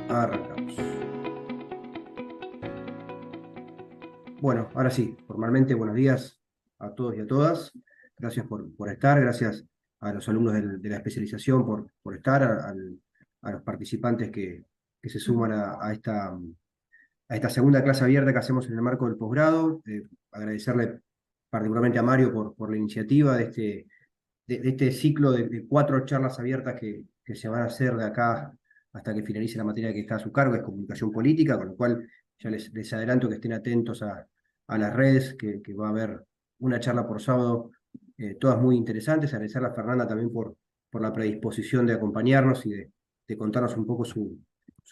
Arrancamos. Bueno, ahora sí, formalmente buenos días a todos y a todas. Gracias por estar, gracias a los alumnos de la especialización por estar, a los participantes que se suman a esta segunda clase abierta que hacemos en el marco del posgrado. Agradecerle particularmente a Mario por la iniciativa de este ciclo de 4 charlas abiertas que se van a hacer de acá hasta que finalice la materia que está a su cargo, que es comunicación política, con lo cual ya les adelanto que estén atentos a las redes, que va a haber una charla por sábado, todas muy interesantes. Agradecerle a Fernanda también por la predisposición de acompañarnos y de contarnos un poco su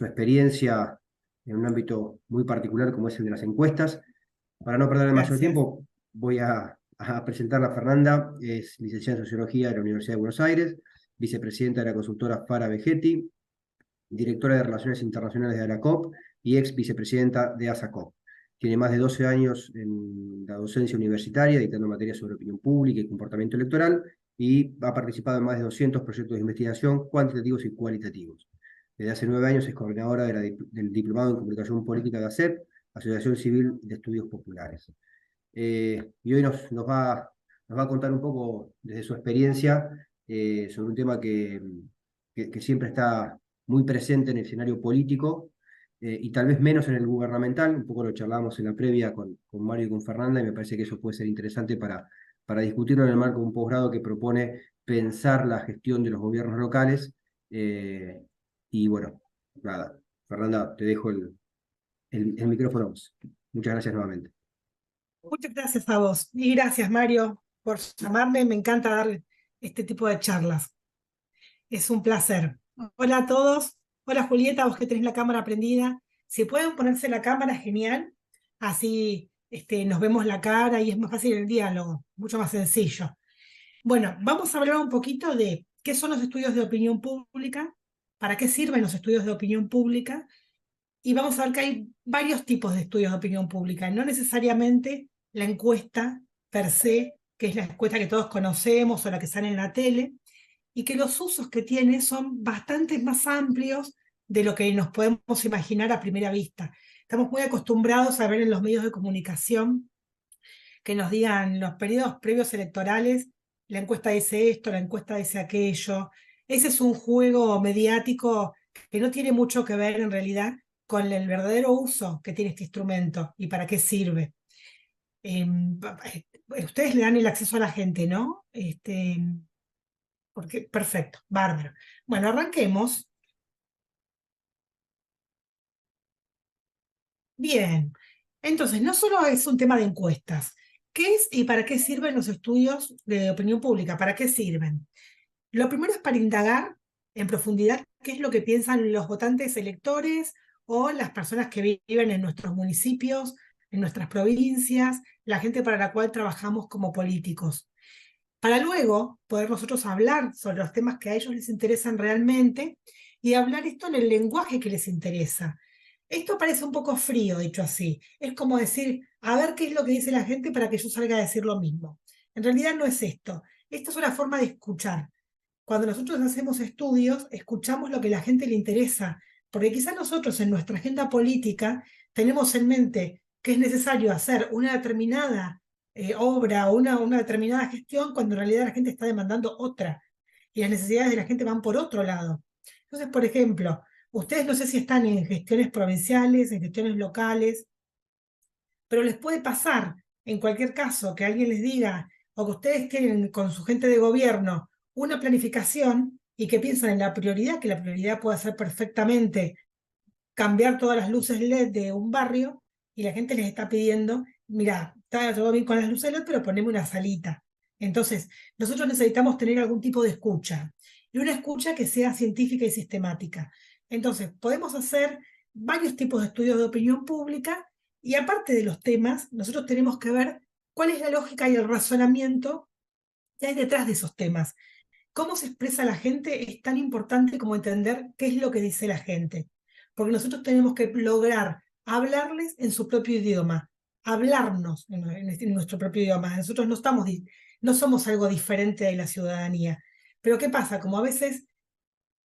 experiencia en un ámbito muy particular como es el de las encuestas. Para no perder demasiado Gracias. tiempo, voy a presentarla a Fernanda. Es licenciada en Sociología de la Universidad de Buenos Aires, vicepresidenta de la consultora Fara Vegetti, directora de Relaciones Internacionales de ARACOP y ex vicepresidenta de ASACOP. Tiene más de 12 años en la docencia universitaria, dictando materias sobre opinión pública y comportamiento electoral, y ha participado en más de 200 proyectos de investigación cuantitativos y cualitativos. Desde hace 9 años es coordinadora del Diplomado en Comunicación Política de ACEP, Asociación Civil de Estudios Populares. Y hoy nos va a contar un poco desde su experiencia sobre un tema que siempre está muy presente en el escenario político y tal vez menos en el gubernamental. Un poco lo charlábamos en la previa con Mario y con Fernanda, y me parece que eso puede ser interesante para discutirlo en el marco de un posgrado que propone pensar la gestión de los gobiernos locales. eh, y bueno, nada, Fernanda, te dejo el micrófono a vos. Muchas gracias nuevamente. Muchas gracias a vos. Y gracias, Mario, por llamarme. Me encanta dar este tipo de charlas. Es un placer. Hola a todos. Hola, Julieta, vos que tenés la cámara prendida. Si pueden ponerse la cámara, genial. Así nos vemos la cara y es más fácil el diálogo, mucho más sencillo. Bueno, vamos a hablar un poquito de qué son los estudios de opinión pública, para qué sirven los estudios de opinión pública. Y vamos a ver que hay varios tipos de estudios de opinión pública, no necesariamente la encuesta per se, que es la encuesta que todos conocemos o la que sale en la tele, y que los usos que tiene son bastante más amplios de lo que nos podemos imaginar a primera vista. Estamos muy acostumbrados a ver en los medios de comunicación que nos digan los periodos previos electorales, la encuesta dice esto, la encuesta dice aquello. Ese es un juego mediático que no tiene mucho que ver en realidad con el verdadero uso que tiene este instrumento y para qué sirve. Ustedes le dan el acceso a la gente, ¿no? Perfecto, bárbaro. Bueno, arranquemos. Bien. Entonces, no solo es un tema de encuestas. ¿Qué es y para qué sirven los estudios de opinión pública? ¿Para qué sirven? Lo primero es para indagar en profundidad qué es lo que piensan los votantes electores o las personas que viven en nuestros municipios, en nuestras provincias, la gente para la cual trabajamos como políticos. Para luego poder nosotros hablar sobre los temas que a ellos les interesan realmente y hablar esto en el lenguaje que les interesa. Esto parece un poco frío, dicho así. Es como decir, a ver qué es lo que dice la gente para que yo salga a decir lo mismo. En realidad no es esto. Esto es una forma de escuchar. Cuando nosotros hacemos estudios, escuchamos lo que a la gente le interesa, porque quizás nosotros en nuestra agenda política tenemos en mente que es necesario hacer una determinada obra o una determinada gestión cuando en realidad la gente está demandando otra y las necesidades de la gente van por otro lado. Entonces, por ejemplo, ustedes no sé si están en gestiones provinciales, en gestiones locales, pero les puede pasar en cualquier caso que alguien les diga o que ustedes tienen con su gente de gobierno una planificación y que piensan en la prioridad, que la prioridad puede ser perfectamente cambiar todas las luces LED de un barrio y la gente les está pidiendo, mira, está todo bien con las luces LED, pero poneme una salita. Entonces, nosotros necesitamos tener algún tipo de escucha y una escucha que sea científica y sistemática. Entonces, podemos hacer varios tipos de estudios de opinión pública y aparte de los temas, nosotros tenemos que ver cuál es la lógica y el razonamiento que hay detrás de esos temas. Cómo se expresa la gente es tan importante como entender qué es lo que dice la gente, porque nosotros tenemos que lograr hablarles en su propio idioma, hablarnos en nuestro propio idioma. Nosotros no somos algo diferente de la ciudadanía. Pero ¿qué pasa? Como a veces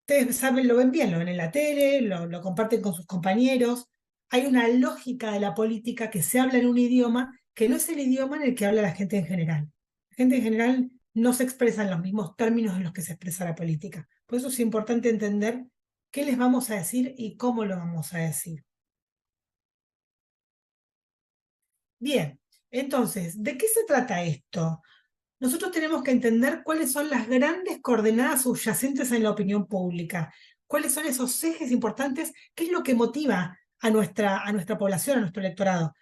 Ustedes saben, lo ven bien, lo ven en la tele, lo comparten con sus compañeros. Hay una lógica de la política que se habla en un idioma que no es el idioma en el que habla la gente en general. La gente en general no se expresa en los mismos términos en los que se expresa la política. Por eso es importante entender qué les vamos a decir y cómo lo vamos a decir. Bien, entonces, ¿de qué se trata esto? Nosotros tenemos que entender cuáles son las grandes coordenadas subyacentes en la opinión pública, cuáles son esos ejes importantes, qué es lo que motiva a nuestra población, a nuestro electorado.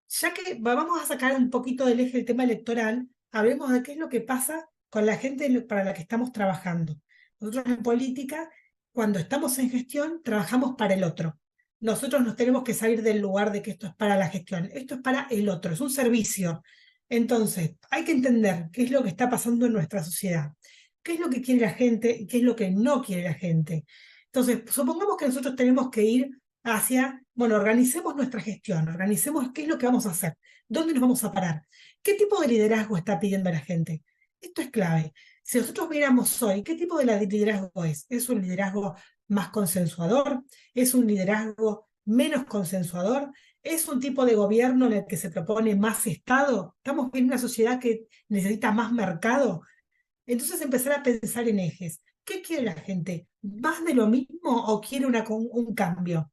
Ya que vamos a sacar un poquito del eje del tema electoral, hablemos de qué es lo que pasa con la gente para la que estamos trabajando. Nosotros en política, cuando estamos en gestión, trabajamos para el otro. Nosotros nos tenemos que salir del lugar de que esto es para la gestión, esto es para el otro, es un servicio. Entonces, hay que entender qué es lo que está pasando en nuestra sociedad, qué es lo que quiere la gente y qué es lo que no quiere la gente. Entonces, supongamos que nosotros tenemos que ir hacia, bueno, organicemos nuestra gestión, organicemos qué es lo que vamos a hacer, dónde nos vamos a parar, qué tipo de liderazgo está pidiendo la gente. Esto es clave. Si nosotros miramos hoy, ¿qué tipo de liderazgo es? ¿Es un liderazgo más consensuador? ¿Es un liderazgo menos consensuador? ¿Es un tipo de gobierno en el que se propone más Estado? ¿Estamos en una sociedad que necesita más mercado? Entonces empezar a pensar en ejes. ¿Qué quiere la gente? ¿Más de lo mismo o quiere un cambio?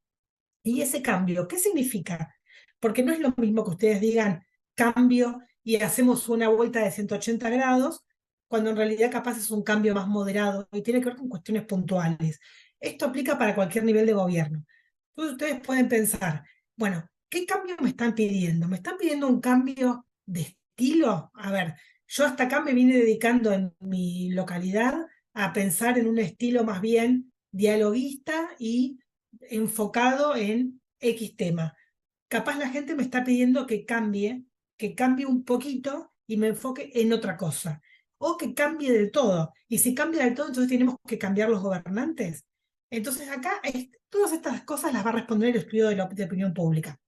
¿Y ese cambio qué significa? Porque no es lo mismo que ustedes digan cambio y hacemos una vuelta de 180 grados, cuando en realidad capaz es un cambio más moderado y tiene que ver con cuestiones puntuales. Esto aplica para cualquier nivel de gobierno. Entonces ustedes pueden pensar, bueno, ¿qué cambio me están pidiendo? ¿Me están pidiendo un cambio de estilo? A ver, yo hasta acá me vine dedicando en mi localidad a pensar en un estilo más bien dialoguista y enfocado en X tema. Capaz la gente me está pidiendo que cambie un poquito y me enfoque en otra cosa. O que cambie del todo. Y si cambia del todo, entonces tenemos que cambiar los gobernantes. Entonces acá todas estas cosas las va a responder el estudio de opinión pública.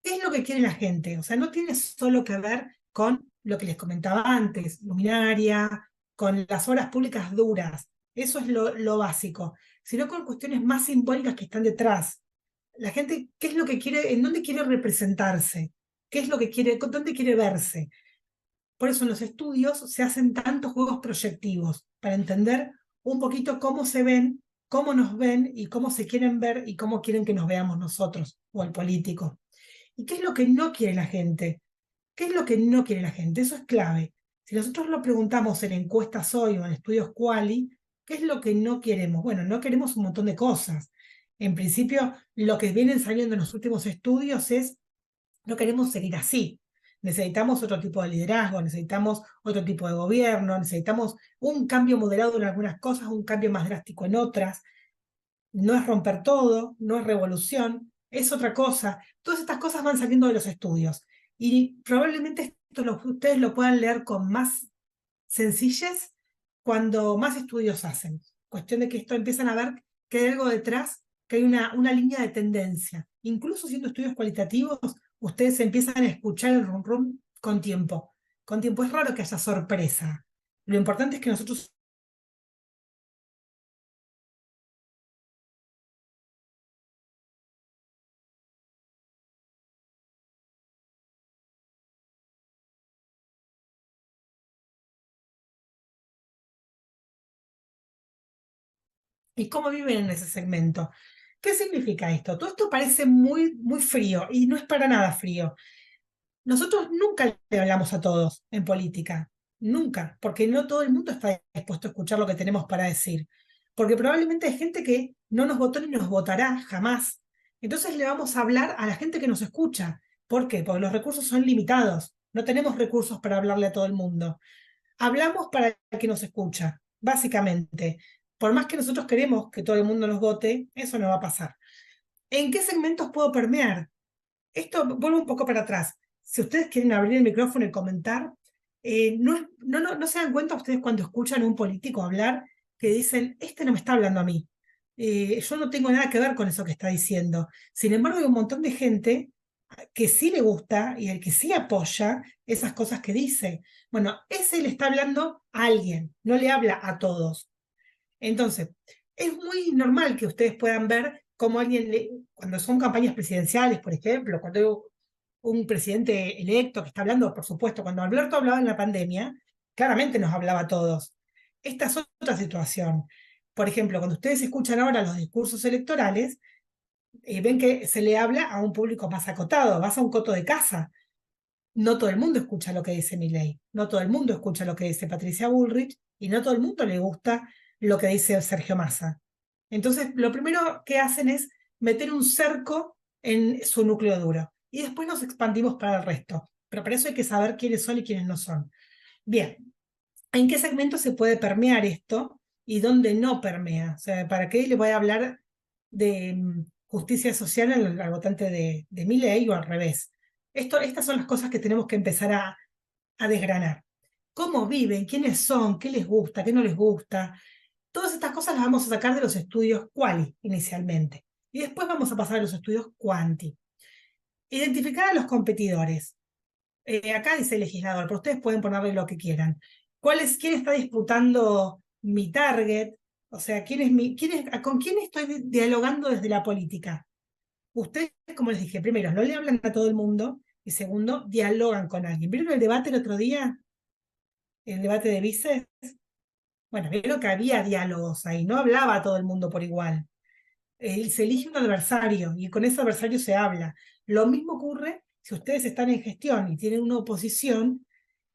¿Qué es lo que quiere la gente? O sea, no tiene solo que ver con lo que les comentaba antes, luminaria, con las obras públicas duras, eso es lo básico, sino con cuestiones más simbólicas que están detrás. La gente, ¿qué es lo que quiere, en dónde quiere representarse? ¿Qué es lo que quiere, dónde quiere verse? Por eso en los estudios se hacen tantos juegos proyectivos, para entender un poquito cómo se ven, cómo nos ven y cómo se quieren ver y cómo quieren que nos veamos nosotros o el político. ¿Y qué es lo que no quiere la gente? ¿Qué es lo que no quiere la gente? Eso es clave. Si nosotros lo preguntamos en encuestas hoy o en estudios Quali, ¿qué es lo que no queremos? Bueno, no queremos un montón de cosas. En principio, lo que vienen saliendo en los últimos estudios es, no queremos seguir así. Necesitamos otro tipo de liderazgo, necesitamos otro tipo de gobierno, necesitamos un cambio moderado en algunas cosas, un cambio más drástico en otras. No es romper todo, no es revolución, es otra cosa. Todas estas cosas van saliendo de los estudios. Y probablemente ustedes lo puedan leer con más sencillez cuando más estudios hacen. Cuestión de que esto empiezan a ver que hay algo detrás, que hay una línea de tendencia. Incluso siendo estudios cualitativos, ustedes empiezan a escuchar el rum rum con tiempo. Con tiempo es raro que haya sorpresa. Lo importante es que nosotros. ¿Y cómo viven en ese segmento? ¿Qué significa esto? Todo esto parece muy, muy frío y no es para nada frío. Nosotros nunca le hablamos a todos en política, nunca, porque no todo el mundo está dispuesto a escuchar lo que tenemos para decir, porque probablemente hay gente que no nos votó ni nos votará jamás. Entonces le vamos a hablar a la gente que nos escucha. ¿Por qué? Porque los recursos son limitados, no tenemos recursos para hablarle a todo el mundo. Hablamos para el que nos escucha, básicamente. Por más que nosotros queremos que todo el mundo nos vote, eso no va a pasar. ¿En qué segmentos puedo permear? Esto vuelvo un poco para atrás. Si ustedes quieren abrir el micrófono y comentar, no se dan cuenta ustedes cuando escuchan a un político hablar que dicen, este no me está hablando a mí. Yo no tengo nada que ver con eso que está diciendo. Sin embargo, hay un montón de gente que sí le gusta y el que sí apoya esas cosas que dice. Bueno, ese le está hablando a alguien, no le habla a todos. Entonces, es muy normal que ustedes puedan ver cómo cuando son campañas presidenciales, por ejemplo, cuando hay un presidente electo que está hablando, por supuesto, cuando Alberto hablaba en la pandemia, claramente nos hablaba a todos. Esta es otra situación. Por ejemplo, cuando ustedes escuchan ahora los discursos electorales, ven que se le habla a un público más acotado. Vas a un coto de casa. No todo el mundo escucha lo que dice Milei, no todo el mundo escucha lo que dice Patricia Bullrich y no todo el mundo le gusta lo que dice Sergio Massa. Entonces, lo primero que hacen es meter un cerco en su núcleo duro y después nos expandimos para el resto. Pero para eso hay que saber quiénes son y quiénes no son. Bien, ¿en qué segmento se puede permear esto y dónde no permea? O sea, ¿para qué le voy a hablar de justicia social al votante de Milei o al revés? Estas son las cosas que tenemos que empezar a desgranar. ¿Cómo viven? ¿Quiénes son? ¿Qué les gusta? ¿Qué no les gusta? Todas estas cosas las vamos a sacar de los estudios quali inicialmente. Y después vamos a pasar a los estudios quanti. Identificar a los competidores. Acá dice el legislador, pero ustedes pueden ponerle lo que quieran. ¿Quién está disputando mi target? O sea, ¿con quién estoy dialogando desde la política? Ustedes, como les dije, primero, no le hablan a todo el mundo y segundo, dialogan con alguien. ¿Vieron el debate el otro día? El debate de vices. Bueno, vieron que había diálogos ahí, no hablaba a todo el mundo por igual. Se elige un adversario y con ese adversario se habla. Lo mismo ocurre si ustedes están en gestión y tienen una oposición,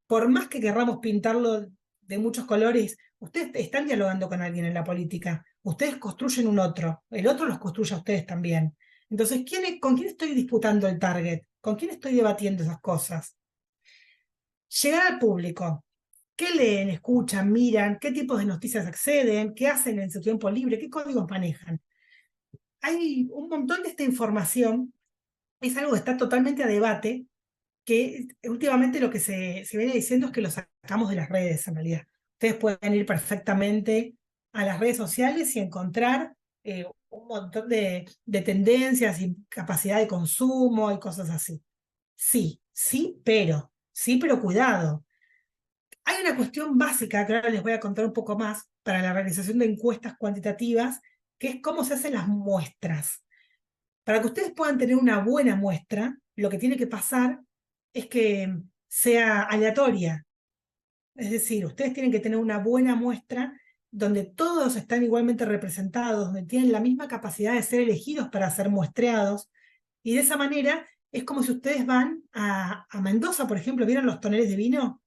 por más que querramos pintarlo de muchos colores, ustedes están dialogando con alguien en la política, ustedes construyen un otro, el otro los construye a ustedes también. Entonces, ¿con quién estoy disputando el target? ¿Con quién estoy debatiendo esas cosas? Llegar al público. ¿Qué leen, escuchan, miran? ¿Qué tipos de noticias acceden? ¿Qué hacen en su tiempo libre? ¿Qué códigos manejan? Hay un montón de esta información, es algo que está totalmente a debate, que últimamente lo que se viene diciendo es que lo sacamos de las redes, en realidad. Ustedes pueden ir perfectamente a las redes sociales y encontrar un montón de tendencias y capacidad de consumo y cosas así. Sí, pero cuidado. Hay una cuestión básica que ahora les voy a contar un poco más para la realización de encuestas cuantitativas, que es cómo se hacen las muestras. Para que ustedes puedan tener una buena muestra, lo que tiene que pasar es que sea aleatoria. Es decir, ustedes tienen que tener una buena muestra donde todos están igualmente representados, donde tienen la misma capacidad de ser elegidos para ser muestreados. Y de esa manera es como si ustedes van a Mendoza, por ejemplo, ¿vieron los toneles de vino?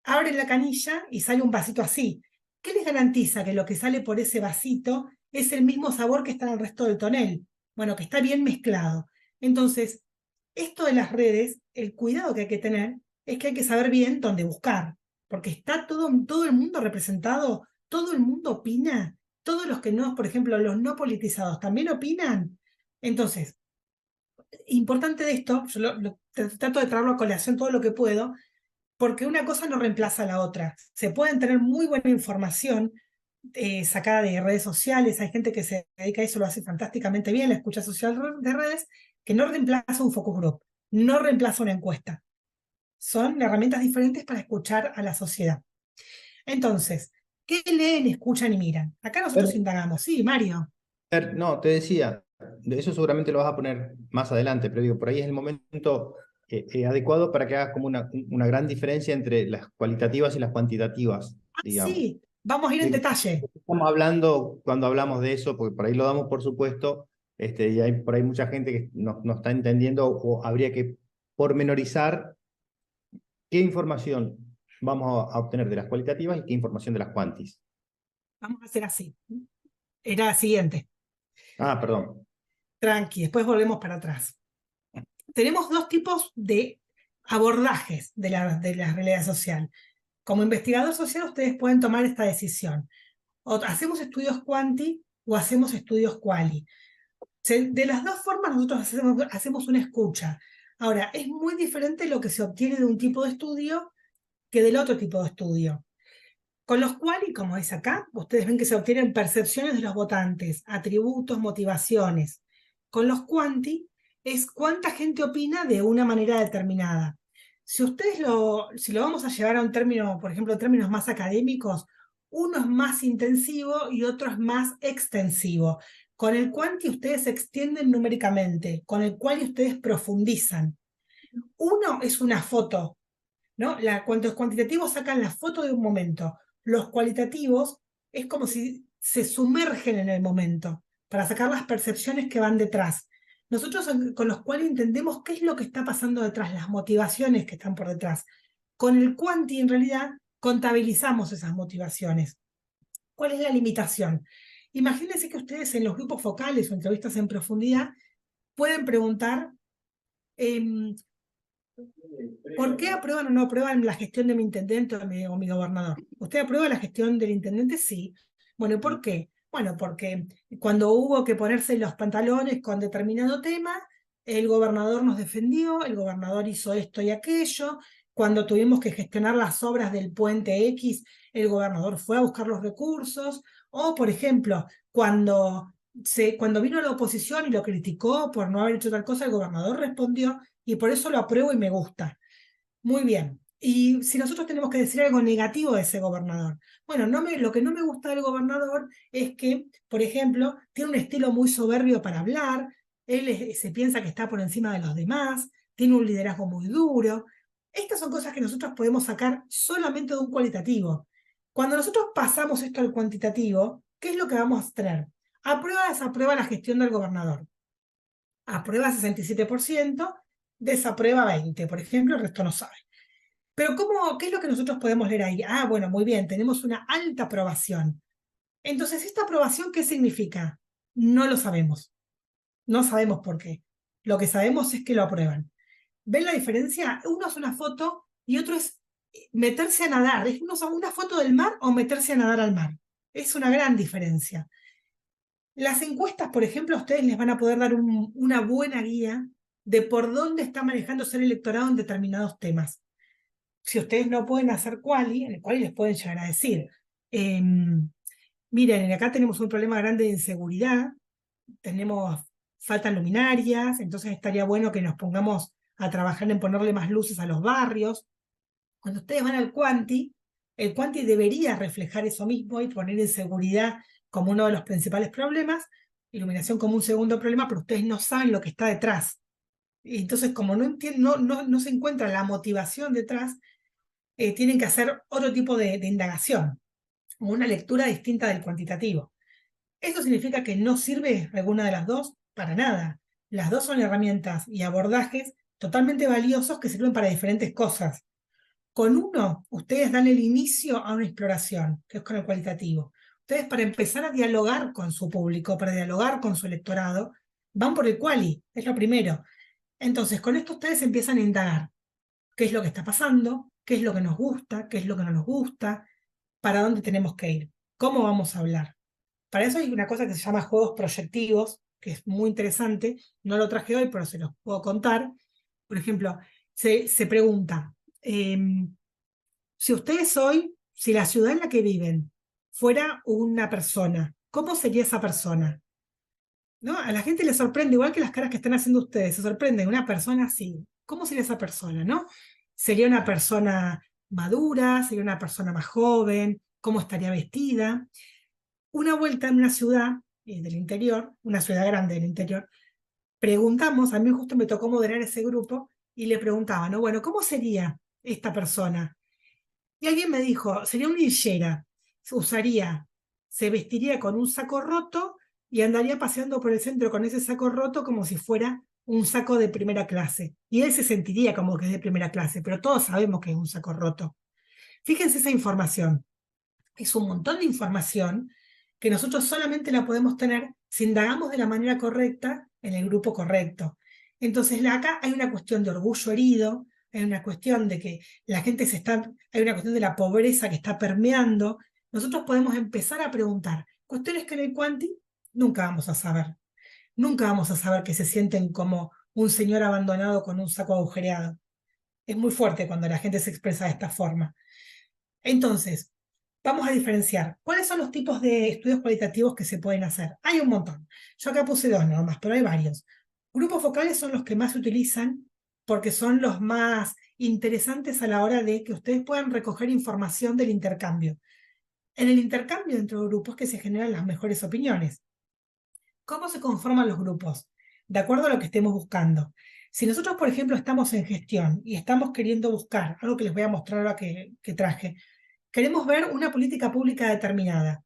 Abren la canilla y sale un vasito así. ¿Qué les garantiza que lo que sale por ese vasito es el mismo sabor que está en el resto del tonel? Bueno, que está bien mezclado. Entonces, esto de las redes, el cuidado que hay que tener es que hay que saber bien dónde buscar, porque está todo el mundo representado, todo el mundo opina, todos los que no, por ejemplo, los no politizados también opinan. Entonces, importante de esto, yo trato de traerlo a colación todo lo que puedo, porque una cosa no reemplaza a la otra. Se pueden tener muy buena información sacada de redes sociales, hay gente que se dedica a eso, lo hace fantásticamente bien, la escucha social de redes, que no reemplaza un focus group, no reemplaza una encuesta. Son herramientas diferentes para escuchar a la sociedad. Entonces, ¿qué leen, escuchan y miran? Acá nosotros indagamos. Sí, Mario. No, te decía, de eso seguramente lo vas a poner más adelante, pero digo, por ahí es el momento adecuado para que hagas como una gran diferencia entre las cualitativas y las cuantitativas, digamos. Sí, vamos a ir en detalle. Estamos hablando cuando hablamos de eso, porque por ahí lo damos por supuesto, y hay por ahí mucha gente que no está entendiendo o habría que pormenorizar qué información vamos a obtener de las cualitativas y qué información de las cuantis. Vamos a hacer así. Era la siguiente. Ah, perdón. Tranqui, después volvemos para atrás. Tenemos dos tipos de abordajes de la realidad social. Como investigador social, ustedes pueden tomar esta decisión. O hacemos estudios quanti o hacemos estudios quali. De las dos formas nosotros hacemos una escucha. Ahora, es muy diferente lo que se obtiene de un tipo de estudio que del otro tipo de estudio. Con los quali, como es acá, ustedes ven que se obtienen percepciones de los votantes, atributos, motivaciones. Con los quanti es cuánta gente opina de una manera determinada. Si lo vamos a llevar a un término, por ejemplo, en términos más académicos, Uno es más intensivo y otro es más extensivo. Con el cuanti ustedes se extienden numéricamente, con el cual ustedes profundizan. Uno es una foto, ¿no? Cuando los cuantitativos sacan la foto de un momento, los cualitativos es como si se sumergen en el momento para sacar las percepciones que van detrás. Nosotros con los cuales entendemos qué es lo que está pasando detrás, las motivaciones que están por detrás. Con el cuanti, en realidad, contabilizamos esas motivaciones. ¿Cuál es la limitación? Imagínense que ustedes en los grupos focales o entrevistas en profundidad pueden preguntar ¿por qué aprueban o no aprueban la gestión de mi intendente o mi gobernador? ¿Usted aprueba la gestión del intendente? Sí. Bueno, ¿por qué? Bueno, porque cuando hubo que ponerse los pantalones con determinado tema, el gobernador nos defendió, el gobernador hizo esto y aquello. Cuando tuvimos que gestionar las obras del puente X, el gobernador fue a buscar los recursos. O, por ejemplo, cuando vino la oposición y lo criticó por no haber hecho tal cosa, el gobernador respondió y por eso lo apruebo y me gusta. Muy bien. Y si nosotros tenemos que decir algo negativo de ese gobernador, bueno, lo que no me gusta del gobernador es que, por ejemplo, tiene un estilo muy soberbio para hablar, él se piensa que está por encima de los demás, tiene un liderazgo muy duro. Estas son cosas que nosotros podemos sacar solamente de un cualitativo. Cuando nosotros pasamos esto al cuantitativo, ¿qué es lo que vamos a tener? Aprueba o desaprueba la gestión del gobernador. Aprueba 67%, desaprueba 20%, por ejemplo, el resto no sabe. Pero ¿qué es lo que nosotros podemos leer ahí? Ah, bueno, muy bien, tenemos una alta aprobación. Entonces, ¿esta aprobación qué significa? No lo sabemos. No sabemos por qué. Lo que sabemos es que lo aprueban. ¿Ven la diferencia? Uno es una foto y otro es meterse a nadar. Es una foto del mar o meterse a nadar al mar. Es una gran diferencia. Las encuestas, por ejemplo, a ustedes les van a poder dar una buena guía de por dónde está manejándose el electorado en determinados temas. Si ustedes no pueden hacer quali, en el quali les pueden llegar a decir, miren, acá tenemos un problema grande de inseguridad, faltan luminarias, entonces estaría bueno que nos pongamos a trabajar en ponerle más luces a los barrios. Cuando ustedes van al quanti, el quanti debería reflejar eso mismo y poner inseguridad como uno de los principales problemas, iluminación como un segundo problema, pero ustedes no saben lo que está detrás. Y entonces, como no se encuentra la motivación detrás, tienen que hacer otro tipo de indagación, o una lectura distinta del cuantitativo. ¿Esto significa que no sirve alguna de las dos? Para nada. Las dos son herramientas y abordajes totalmente valiosos que sirven para diferentes cosas. Con uno, ustedes dan el inicio a una exploración, que es con el cualitativo. Ustedes, para empezar a dialogar con su público, para dialogar con su electorado, van por el quali, es lo primero. Entonces, con esto ustedes empiezan a indagar qué es lo que está pasando, qué es lo que nos gusta, qué es lo que no nos gusta, para dónde tenemos que ir, cómo vamos a hablar. Para eso hay una cosa que se llama juegos proyectivos, que es muy interesante, no lo traje hoy, pero se los puedo contar. Por ejemplo, se pregunta, si la ciudad en la que viven fuera una persona, ¿cómo sería esa persona? ¿No? A la gente le sorprende, igual que las caras que están haciendo ustedes, se sorprende una persona así. ¿Cómo sería esa persona, no? ¿Sería una persona madura? ¿Sería una persona más joven? ¿Cómo estaría vestida? Una vuelta en una ciudad del interior, una ciudad grande del interior, preguntamos, a mí justo me tocó moderar ese grupo, y le preguntaba, ¿no? Bueno, ¿cómo sería esta persona? Y alguien me dijo, sería una hillera, se vestiría con un saco roto y andaría paseando por el centro con ese saco roto como si fuera un saco de primera clase. Y él se sentiría como que es de primera clase, pero todos sabemos que es un saco roto. Fíjense esa información. Es un montón de información que nosotros solamente la podemos tener si indagamos de la manera correcta en el grupo correcto. Entonces acá hay una cuestión de orgullo herido, hay una cuestión de que hay una cuestión de la pobreza que está permeando. Nosotros podemos empezar a preguntar cuestiones que en el quanti nunca vamos a saber. Nunca vamos a saber que se sienten como un señor abandonado con un saco agujereado. Es muy fuerte cuando la gente se expresa de esta forma. Entonces, vamos a diferenciar. ¿Cuáles son los tipos de estudios cualitativos que se pueden hacer? Hay un montón. Yo acá puse dos nomás, pero hay varios. Grupos focales son los que más se utilizan porque son los más interesantes a la hora de que ustedes puedan recoger información del intercambio. en el intercambio entre grupos que se generan las mejores opiniones. ¿Cómo se conforman los grupos? De acuerdo a lo que estemos buscando. Si nosotros, por ejemplo, estamos en gestión y estamos queriendo buscar, algo que les voy a mostrar ahora que traje, queremos ver una política pública determinada.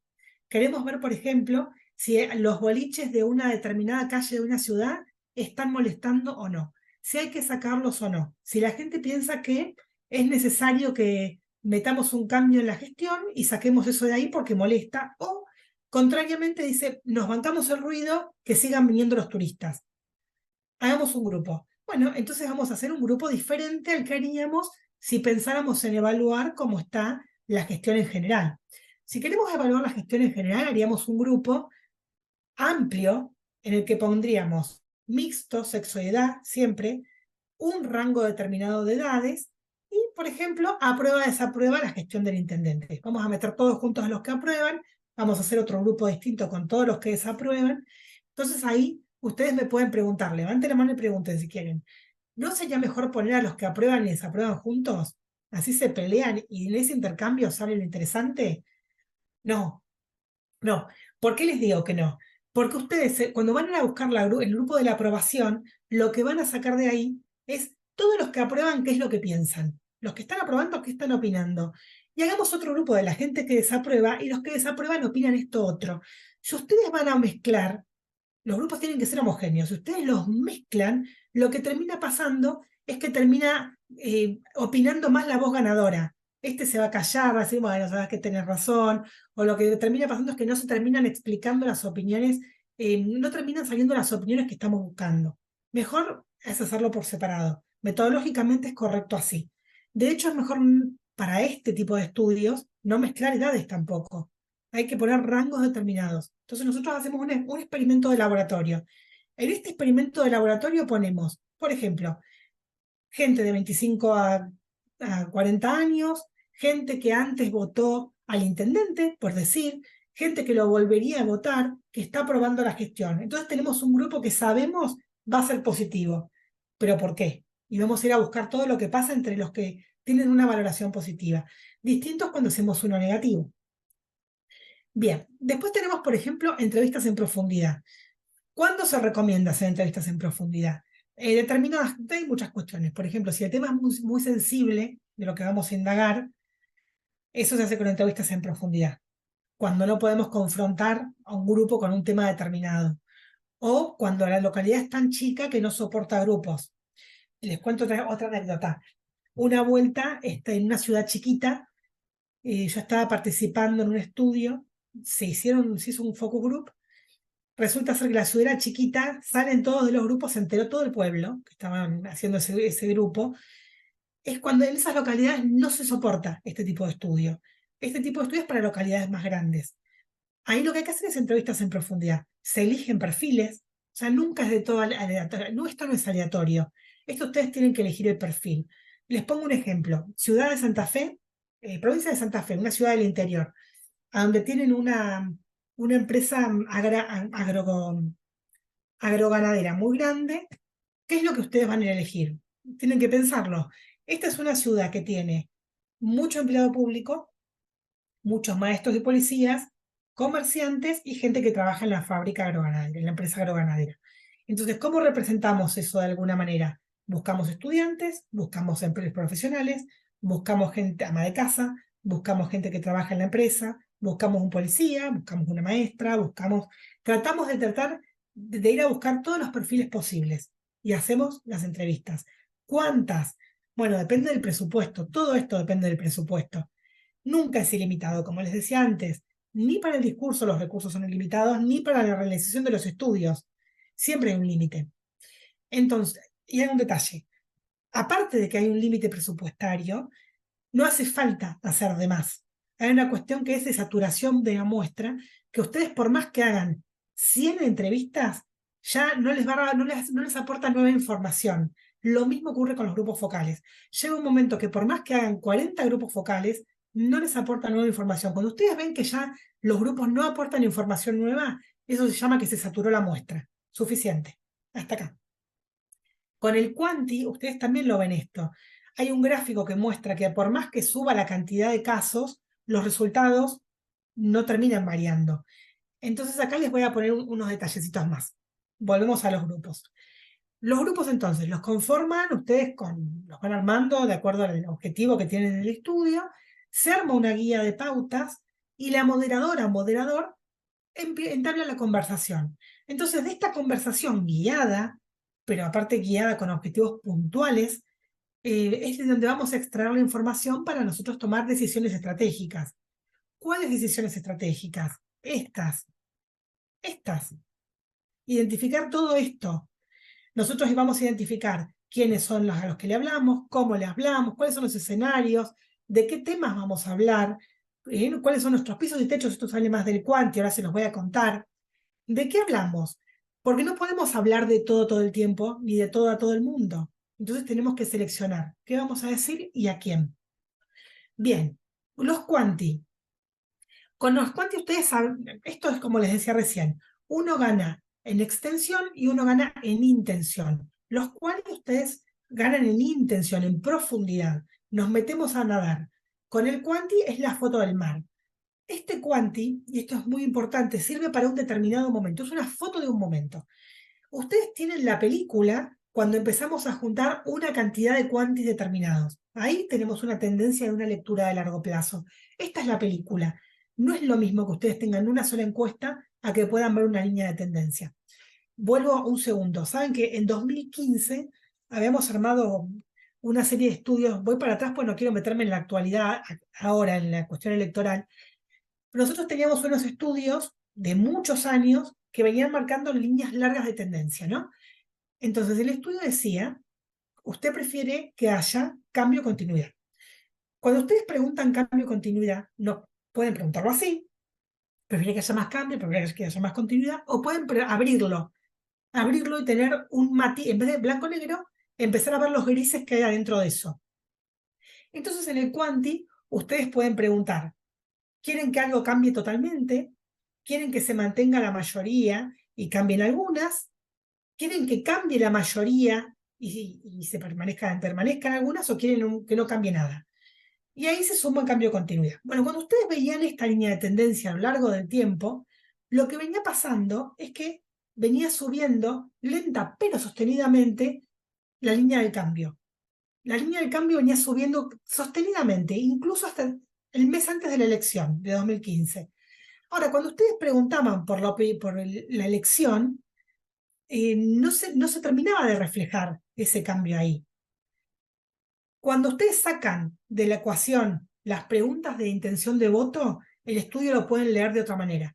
Queremos ver, por ejemplo, si los boliches de una determinada calle de una ciudad están molestando o no, si hay que sacarlos o no, si la gente piensa que es necesario que metamos un cambio en la gestión y saquemos eso de ahí porque molesta, o contrariamente dice, nos bancamos el ruido, que sigan viniendo los turistas. Hagamos un grupo. Bueno, entonces vamos a hacer un grupo diferente al que haríamos si pensáramos en evaluar cómo está la gestión en general. Si queremos evaluar la gestión en general, haríamos un grupo amplio en el que pondríamos mixto, sexo y edad, siempre, un rango determinado de edades y, por ejemplo, aprueba, desaprueba la gestión del intendente. Vamos a meter todos juntos a los que aprueban, vamos a hacer otro grupo distinto con todos los que desaprueban. Entonces ahí ustedes me pueden preguntar, levanten la mano y pregunten si quieren. ¿No sería mejor poner a los que aprueban y desaprueban juntos? Así se pelean y en ese intercambio sale lo interesante. No, no. ¿Por qué les digo que no? Porque ustedes, cuando van a buscar el grupo de la aprobación, lo que van a sacar de ahí es todos los que aprueban qué es lo que piensan. Los que están aprobando, qué están opinando. Y hagamos otro grupo de la gente que desaprueba y los que desaprueban opinan esto otro. Si ustedes van a mezclar, los grupos tienen que ser homogéneos. Si ustedes los mezclan, lo que termina pasando es que termina opinando más la voz ganadora. Este se va a callar, va a decir, bueno, sabes que tenés razón, o lo que termina pasando es que no se terminan explicando las opiniones, no terminan saliendo las opiniones que estamos buscando. Mejor es hacerlo por separado. Metodológicamente es correcto así. De hecho, es mejor para este tipo de estudios no mezclar edades tampoco. Hay que poner rangos determinados. Entonces nosotros hacemos un experimento de laboratorio. En este experimento de laboratorio ponemos, por ejemplo, gente de 25 a 40 años, gente que antes votó al intendente, por decir, gente que lo volvería a votar, que está aprobando la gestión. Entonces tenemos un grupo que sabemos va a ser positivo. ¿Pero por qué? Y vamos a ir a buscar todo lo que pasa entre los que tienen una valoración positiva. Distintos cuando hacemos uno negativo. Bien, después tenemos, por ejemplo, entrevistas en profundidad. ¿Cuándo se recomienda hacer entrevistas en profundidad? Determinadas, hay muchas cuestiones. Por ejemplo, si el tema es muy sensible de lo que vamos a indagar, eso se hace con entrevistas en profundidad. Cuando no podemos confrontar a un grupo con un tema determinado. O cuando la localidad es tan chica que no soporta grupos. Les cuento otra anécdota. Una vuelta en una ciudad chiquita, yo estaba participando en un estudio, se hizo un focus group. Resulta ser que la ciudad era chiquita, salen todos de los grupos, se enteró todo el pueblo que estaban haciendo ese grupo. Es cuando en esas localidades no se soporta este tipo de estudio. Este tipo de estudio es para localidades más grandes. Ahí lo que hay que hacer es entrevistas en profundidad. Se eligen perfiles, o sea, nunca es de todo aleatorio. No, esto no es aleatorio. Esto ustedes tienen que elegir el perfil. Les pongo un ejemplo. Ciudad de Santa Fe, provincia de Santa Fe, una ciudad del interior, a donde tienen una empresa agroganadera muy grande. ¿Qué es lo que ustedes van a ir a elegir? Tienen que pensarlo. Esta es una ciudad que tiene mucho empleado público, muchos maestros y policías, comerciantes y gente que trabaja en la fábrica agroganadera, en la empresa agroganadera. Entonces, ¿cómo representamos eso de alguna manera? Buscamos estudiantes, buscamos empleos profesionales, buscamos gente ama de casa, buscamos gente que trabaja en la empresa, buscamos un policía, buscamos una maestra, tratamos de ir a buscar todos los perfiles posibles y hacemos las entrevistas. ¿Cuántas? Bueno, depende del presupuesto, todo esto depende del presupuesto. Nunca es ilimitado, como les decía antes, ni para el discurso los recursos son ilimitados, ni para la realización de los estudios. Siempre hay un límite. Entonces, y hay un detalle. Aparte de que hay un límite presupuestario, no hace falta hacer de más. Hay una cuestión que es de saturación de la muestra, que ustedes por más que hagan 100 entrevistas, ya no les aporta nueva información. Lo mismo ocurre con los grupos focales. Llega un momento que por más que hagan 40 grupos focales, no les aporta nueva información. Cuando ustedes ven que ya los grupos no aportan información nueva, eso se llama que se saturó la muestra. Suficiente. Hasta acá. Con el Quanti, ustedes también lo ven esto. Hay un gráfico que muestra que por más que suba la cantidad de casos, los resultados no terminan variando. Entonces acá les voy a poner unos detallecitos más. Volvemos a los grupos. Los grupos entonces los conforman, ustedes los van armando de acuerdo al objetivo que tienen en el estudio, se arma una guía de pautas y la moderadora o moderador entabla la conversación. Entonces, de esta conversación guiada, pero aparte guiada con objetivos puntuales, es de donde vamos a extraer la información para nosotros tomar decisiones estratégicas. ¿Cuáles decisiones estratégicas? Estas. Identificar todo esto. Nosotros vamos a identificar quiénes son a los que le hablamos, cómo le hablamos, cuáles son los escenarios, de qué temas vamos a hablar, cuáles son nuestros pisos y techos. Esto sale más del cuanti, ahora se los voy a contar. ¿De qué hablamos? Porque no podemos hablar de todo el tiempo, ni de todo a todo el mundo. Entonces tenemos que seleccionar qué vamos a decir y a quién. Bien, los cuanti. Con los cuanti ustedes saben, esto es como les decía recién, uno gana en extensión y uno gana en intención. Los cuanti ustedes ganan en intención, en profundidad. Nos metemos a nadar. Con el cuanti es la foto del mar. Este cuanti, y esto es muy importante, sirve para un determinado momento. Es una foto de un momento. Ustedes tienen la película cuando empezamos a juntar una cantidad de cuantis determinados. Ahí tenemos una tendencia de una lectura de largo plazo. Esta es la película. No es lo mismo que ustedes tengan una sola encuesta a que puedan ver una línea de tendencia. Vuelvo un segundo. Saben que en 2015 habíamos armado una serie de estudios. Voy para atrás, pues no quiero meterme en la actualidad ahora, en la cuestión electoral. Nosotros teníamos unos estudios de muchos años que venían marcando líneas largas de tendencia, ¿no? Entonces el estudio decía, usted prefiere que haya cambio o continuidad. Cuando ustedes preguntan cambio o continuidad, no pueden preguntarlo así, prefiere que haya más cambio, prefiere que haya más continuidad, o pueden abrirlo y tener un matiz, en vez de blanco-negro, empezar a ver los grises que hay adentro de eso. Entonces en el cuanti, ustedes pueden preguntar, ¿quieren que algo cambie totalmente? ¿Quieren que se mantenga la mayoría y cambien algunas? ¿Quieren que cambie la mayoría y se permanezcan algunas? ¿O quieren que no cambie nada? Y ahí se suma el cambio de continuidad. Bueno, cuando ustedes veían esta línea de tendencia a lo largo del tiempo, lo que venía pasando es que venía subiendo lenta pero sostenidamente la línea del cambio. La línea del cambio venía subiendo sostenidamente, incluso hasta el mes antes de la elección de 2015. Ahora, cuando ustedes preguntaban por la elección, no se terminaba de reflejar ese cambio ahí. Cuando ustedes sacan de la ecuación las preguntas de intención de voto, el estudio lo pueden leer de otra manera.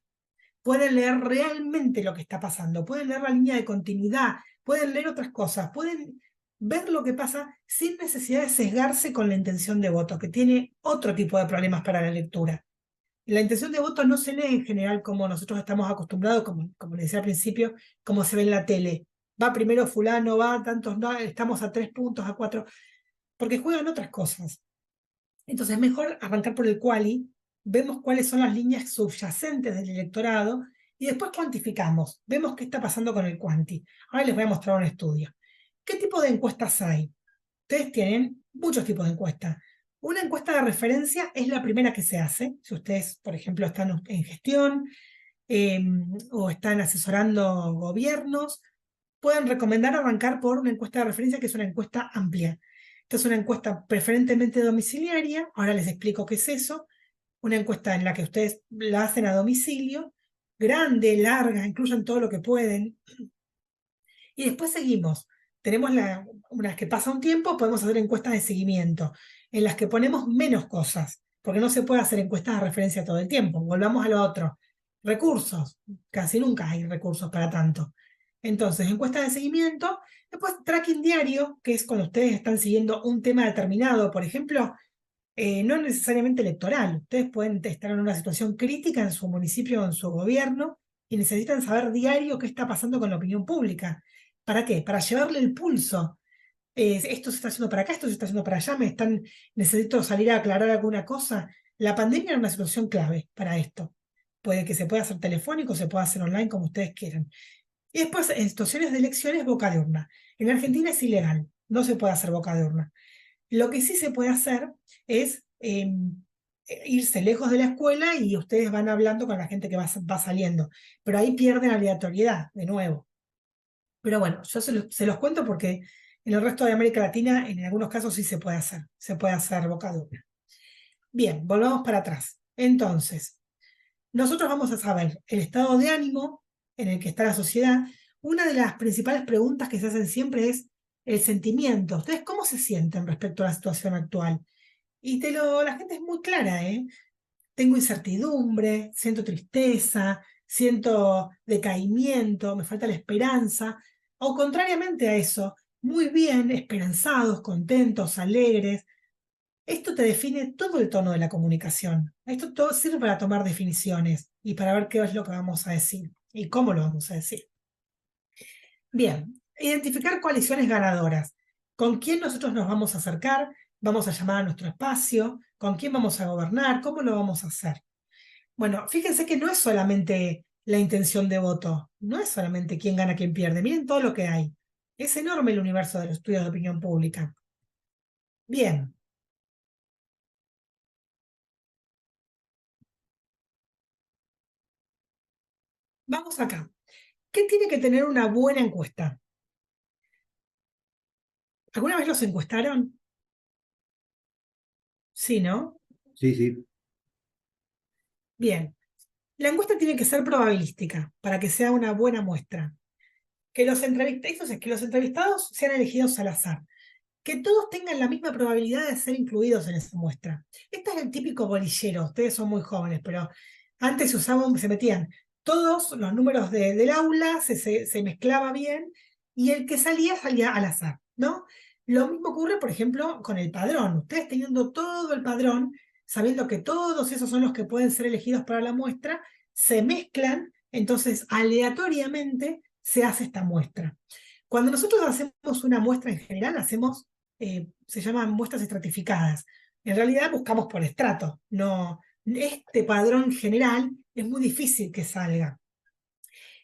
Pueden leer realmente lo que está pasando, pueden leer la línea de continuidad, pueden leer otras cosas, pueden ver lo que pasa sin necesidad de sesgarse con la intención de voto, que tiene otro tipo de problemas para la lectura. La intención de voto no se lee en general como nosotros estamos acostumbrados, como les decía al principio, como se ve en la tele. Va primero fulano, va tantos, no, estamos a 3 puntos, a 4, porque juegan otras cosas. Entonces es mejor arrancar por el quali, vemos cuáles son las líneas subyacentes del electorado y después cuantificamos, vemos qué está pasando con el quanti. Ahora les voy a mostrar un estudio. ¿Qué tipo de encuestas hay? Ustedes tienen muchos tipos de encuestas. Una encuesta de referencia es la primera que se hace. Si ustedes, por ejemplo, están en gestión o están asesorando gobiernos, pueden recomendar arrancar por una encuesta de referencia que es una encuesta amplia. Esta es una encuesta preferentemente domiciliaria. Ahora les explico qué es eso. Una encuesta en la que ustedes la hacen a domicilio, grande, larga, incluyen todo lo que pueden. Y después seguimos. Tenemos una vez que pasa un tiempo, podemos hacer encuestas de seguimiento, en las que ponemos menos cosas, porque no se puede hacer encuestas de referencia todo el tiempo. Volvamos a lo otro. Recursos. Casi nunca hay recursos para tanto. Entonces, encuestas de seguimiento. Después, tracking diario, que es cuando ustedes están siguiendo un tema determinado. Por ejemplo, no necesariamente electoral. Ustedes pueden estar en una situación crítica en su municipio o en su gobierno y necesitan saber diario qué está pasando con la opinión pública. ¿Para qué? Para llevarle el pulso. Esto se está haciendo para acá, esto se está haciendo para allá, necesito salir a aclarar alguna cosa. La pandemia era una situación clave para esto. Puede que se pueda hacer telefónico, se pueda hacer online, como ustedes quieran. Y después, en situaciones de elecciones, boca de urna. En Argentina es ilegal, no se puede hacer boca de urna. Lo que sí se puede hacer es irse lejos de la escuela y ustedes van hablando con la gente que va saliendo. Pero ahí pierden aleatoriedad, de nuevo. Pero bueno, yo se los cuento porque en el resto de América Latina, en algunos casos sí se puede hacer bocadura. Bien, volvamos para atrás. Entonces, nosotros vamos a saber el estado de ánimo en el que está la sociedad. Una de las principales preguntas que se hacen siempre es el sentimiento. ¿Ustedes cómo se sienten respecto a la situación actual? Y la gente es muy clara, ¿eh? Tengo incertidumbre, siento tristeza, siento decaimiento, me falta la esperanza. O contrariamente a eso, muy bien, esperanzados, contentos, alegres. Esto te define todo el tono de la comunicación. Esto todo sirve para tomar definiciones y para ver qué es lo que vamos a decir y cómo lo vamos a decir. Bien, identificar coaliciones ganadoras. ¿Con quién nosotros nos vamos a acercar? ¿Vamos a llamar a nuestro espacio? ¿Con quién vamos a gobernar? ¿Cómo lo vamos a hacer? Bueno, fíjense que no es solamente la intención de voto, no es solamente quién gana, quién pierde. Miren todo lo que hay. Es enorme el universo de los estudios de opinión pública. Bien. Vamos acá. ¿Qué tiene que tener una buena encuesta? ¿Alguna vez los encuestaron? Sí, ¿no? Sí, sí. Bien. La encuesta tiene que ser probabilística para que sea una buena muestra. Que los entrevistados sean elegidos al azar. Que todos tengan la misma probabilidad de ser incluidos en esa muestra. Este es el típico bolillero. Ustedes son muy jóvenes, pero antes se metían todos los números del aula, se mezclaba bien y el que salía al azar, ¿no? Lo mismo ocurre, por ejemplo, con el padrón. Ustedes teniendo todo el padrón, sabiendo que todos esos son los que pueden ser elegidos para la muestra, se mezclan, entonces aleatoriamente se hace esta muestra. Cuando nosotros hacemos una muestra en general, se llaman muestras estratificadas. En realidad buscamos por estrato, no, este padrón general es muy difícil que salga.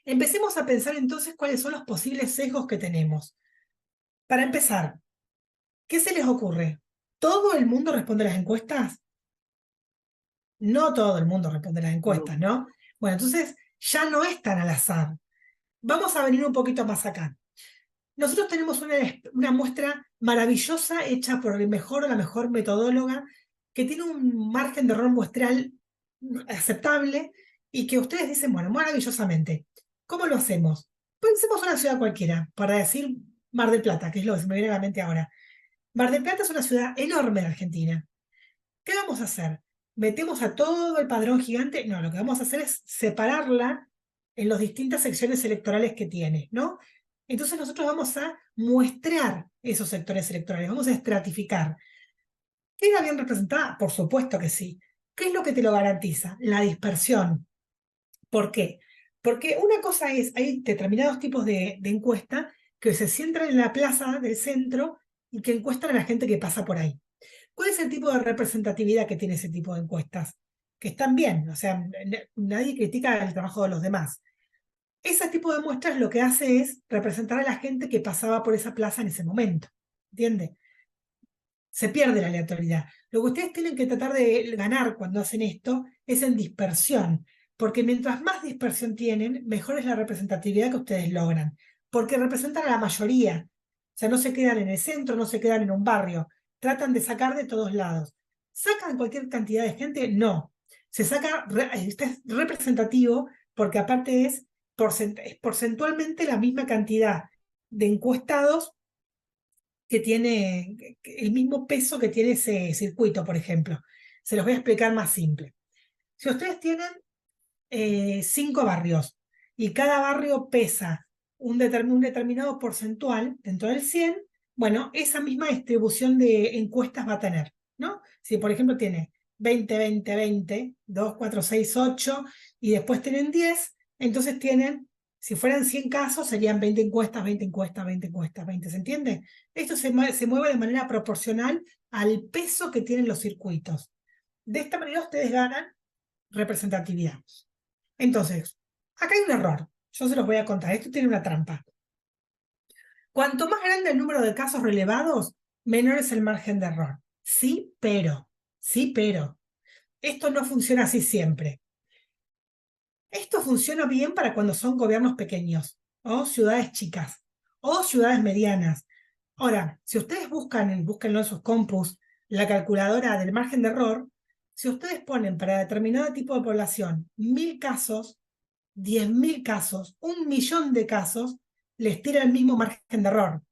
Empecemos a pensar entonces cuáles son los posibles sesgos que tenemos. Para empezar, ¿qué se les ocurre? ¿Todo el mundo responde a las encuestas? No todo el mundo responde a las encuestas, ¿no? Bueno, entonces ya no es tan al azar. Vamos a venir un poquito más acá. Nosotros tenemos una muestra maravillosa hecha por el mejor o la mejor metodóloga que tiene un margen de error muestral aceptable y que ustedes dicen, bueno, maravillosamente. ¿Cómo lo hacemos? Pensemos una ciudad cualquiera, para decir Mar del Plata, que es lo que se me viene a la mente ahora. Mar del Plata es una ciudad enorme de Argentina. ¿Qué vamos a hacer? ¿Metemos a todo el padrón gigante? No, lo que vamos a hacer es separarla en las distintas secciones electorales que tiene, ¿no? Entonces nosotros vamos a muestrear esos sectores electorales, vamos a estratificar. ¿Queda bien representada? Por supuesto que sí. ¿Qué es lo que te lo garantiza? La dispersión. ¿Por qué? Porque una cosa es, hay determinados tipos de encuesta que se centran en la plaza del centro y que encuestan a la gente que pasa por ahí. ¿Cuál es el tipo de representatividad que tiene ese tipo de encuestas? Que están bien, o sea, nadie critica el trabajo de los demás. Ese tipo de muestras lo que hace es representar a la gente que pasaba por esa plaza en ese momento. ¿Entiende? Se pierde la aleatoriedad. Lo que ustedes tienen que tratar de ganar cuando hacen esto es en dispersión, porque mientras más dispersión tienen, mejor es la representatividad que ustedes logran, porque representan a la mayoría. O sea, no se quedan en el centro, no se quedan en un barrio, tratan de sacar de todos lados. ¿Sacan cualquier cantidad de gente? No. Se saca, este es representativo, porque aparte es porcentualmente la misma cantidad de encuestados que tiene el mismo peso que tiene ese circuito, por ejemplo. Se los voy a explicar más simple. Si ustedes tienen 5 barrios y cada barrio pesa un determinado porcentual dentro del 100, bueno, esa misma distribución de encuestas va a tener, ¿no? Si, por ejemplo, tiene 20, 20, 20, 2, 4, 6, 8 y después tienen 10, entonces tienen, si fueran 100 casos, serían 20 encuestas, 20 encuestas, 20 encuestas, 20, ¿se entiende? Esto se mueve de manera proporcional al peso que tienen los circuitos. De esta manera ustedes ganan representatividad. Entonces, acá hay un error. Yo se los voy a contar. Esto tiene una trampa. Cuanto más grande el número de casos relevados, menor es el margen de error. Sí, pero. esto no funciona así siempre. Esto funciona bien para cuando son gobiernos pequeños, o ciudades chicas, o ciudades medianas. Ahora, si ustedes búsquenlo en sus compus, la calculadora del margen de error, si ustedes ponen para determinado tipo de población 1000 casos, 10.000 casos, 1.000.000 de casos, les tira el mismo margen de error.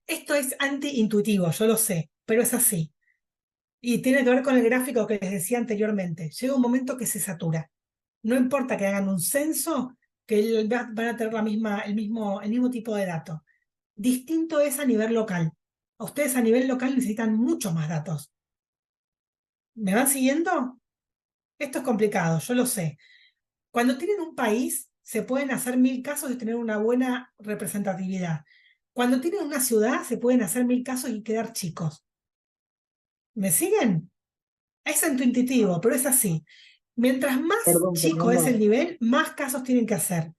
Esto es antiintuitivo, yo lo sé, pero es así. Y tiene que ver con el gráfico que les decía anteriormente. Llega un momento que se satura. No importa que hagan un censo, que van a tener el mismo tipo de datos. Distinto es a nivel local. A ustedes a nivel local necesitan mucho más datos. ¿Me van siguiendo? Esto es complicado, yo lo sé. Cuando tienen un país, se pueden hacer 1000 casos y tener una buena representatividad. Cuando tienen una ciudad, se pueden hacer 1000 casos y quedar chicos. ¿Me siguen? Es intuitivo, pero es así. Mientras más Perdón, chico es Fernanda. el nivel, más casos tienen que hacer.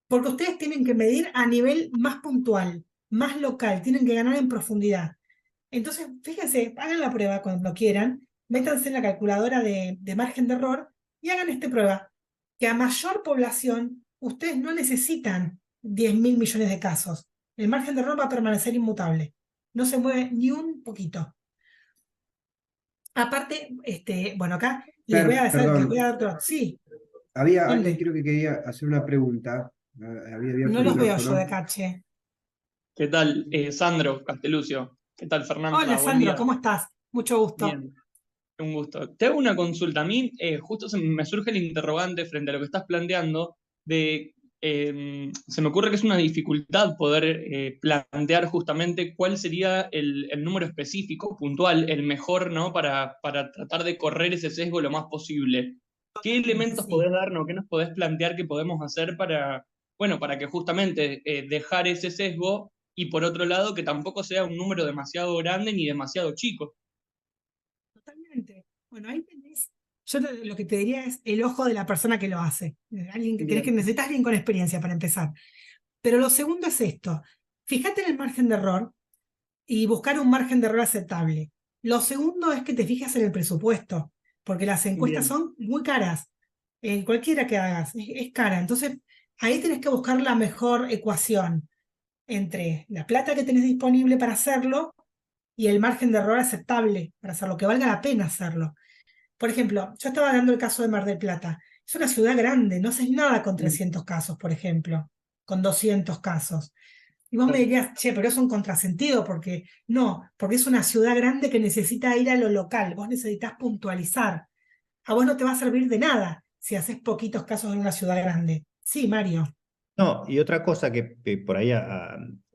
Porque ustedes tienen que medir a nivel más puntual, más local, tienen que ganar en profundidad. Entonces, fíjense, hagan la prueba cuando quieran, métanse en la calculadora de margen de error y hagan esta prueba, que a mayor población, ustedes no necesitan 10.000.000.000 de casos. El margen de error va a permanecer inmutable. No se mueve ni un poquito. Aparte, bueno, acá les voy a decir, les voy a Perdón, dar otro. Sí, había alguien ¿dónde? creo que quería hacer una pregunta. Había abierto No el los veo yo de micrófono. acá, che. ¿Qué tal? Sandro Castelucio. ¿Qué tal, Fernanda? Hola, Buen Sandro, día. ¿cómo estás? Mucho gusto. Bien, un gusto. Te hago una consulta. A mí justo me surge el interrogante frente a lo que estás planteando de, se me ocurre que es una dificultad poder plantear justamente cuál sería el número específico, puntual, el mejor, ¿no? Para tratar de correr ese sesgo lo más posible. ¿Qué elementos Sí. podés darnos? ¿Qué nos podés plantear que podemos hacer para, bueno, para que justamente dejar ese sesgo y por otro lado que tampoco sea un número demasiado grande ni demasiado chico? Totalmente. Bueno, ahí tenés. Yo lo que te diría es el ojo de la persona que lo hace. Alguien que Bien. necesitas alguien con experiencia para empezar. Pero lo segundo es esto. Fíjate en el margen de error y buscar un margen de error aceptable. Lo segundo es que te fijas en el presupuesto, porque las encuestas Bien. son muy caras. Cualquiera que hagas es cara. Entonces, ahí tenés que buscar la mejor ecuación entre la plata que tenés disponible para hacerlo y el margen de error aceptable para hacerlo, que valga la pena hacerlo. Por ejemplo, yo estaba dando el caso de Mar del Plata. Es una ciudad grande, no haces nada con 300 casos, por ejemplo, con 200 casos. Y vos me dirías, che, pero es un contrasentido, porque no, porque es una ciudad grande que necesita ir a lo local, vos necesitas puntualizar. A vos no te va a servir de nada si haces poquitos casos en una ciudad grande. Sí, Mario. No, y otra cosa que por ahí,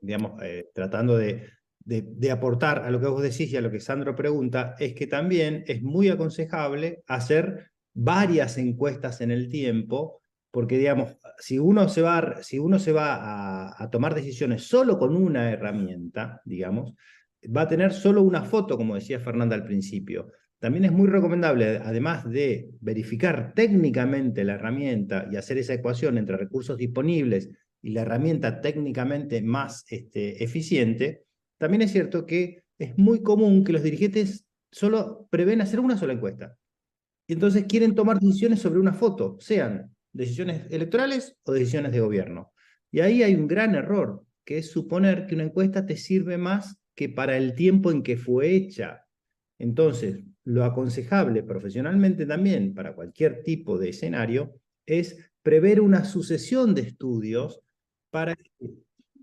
digamos, tratando de aportar a lo que vos decís y a lo que Sandro pregunta, es que también es muy aconsejable hacer varias encuestas en el tiempo, porque, digamos, si uno se va a tomar decisiones solo con una herramienta, digamos, va a tener solo una foto, como decía Fernanda al principio. También es muy recomendable, además de verificar técnicamente la herramienta y hacer esa ecuación entre recursos disponibles y la herramienta técnicamente más eficiente, también es cierto que es muy común que los dirigentes solo prevén hacer una sola encuesta. Y entonces quieren tomar decisiones sobre una foto, sean decisiones electorales o decisiones de gobierno. Y ahí hay un gran error, que es suponer que una encuesta te sirve más que para el tiempo en que fue hecha. Entonces, lo aconsejable profesionalmente también para cualquier tipo de escenario es prever una sucesión de estudios para que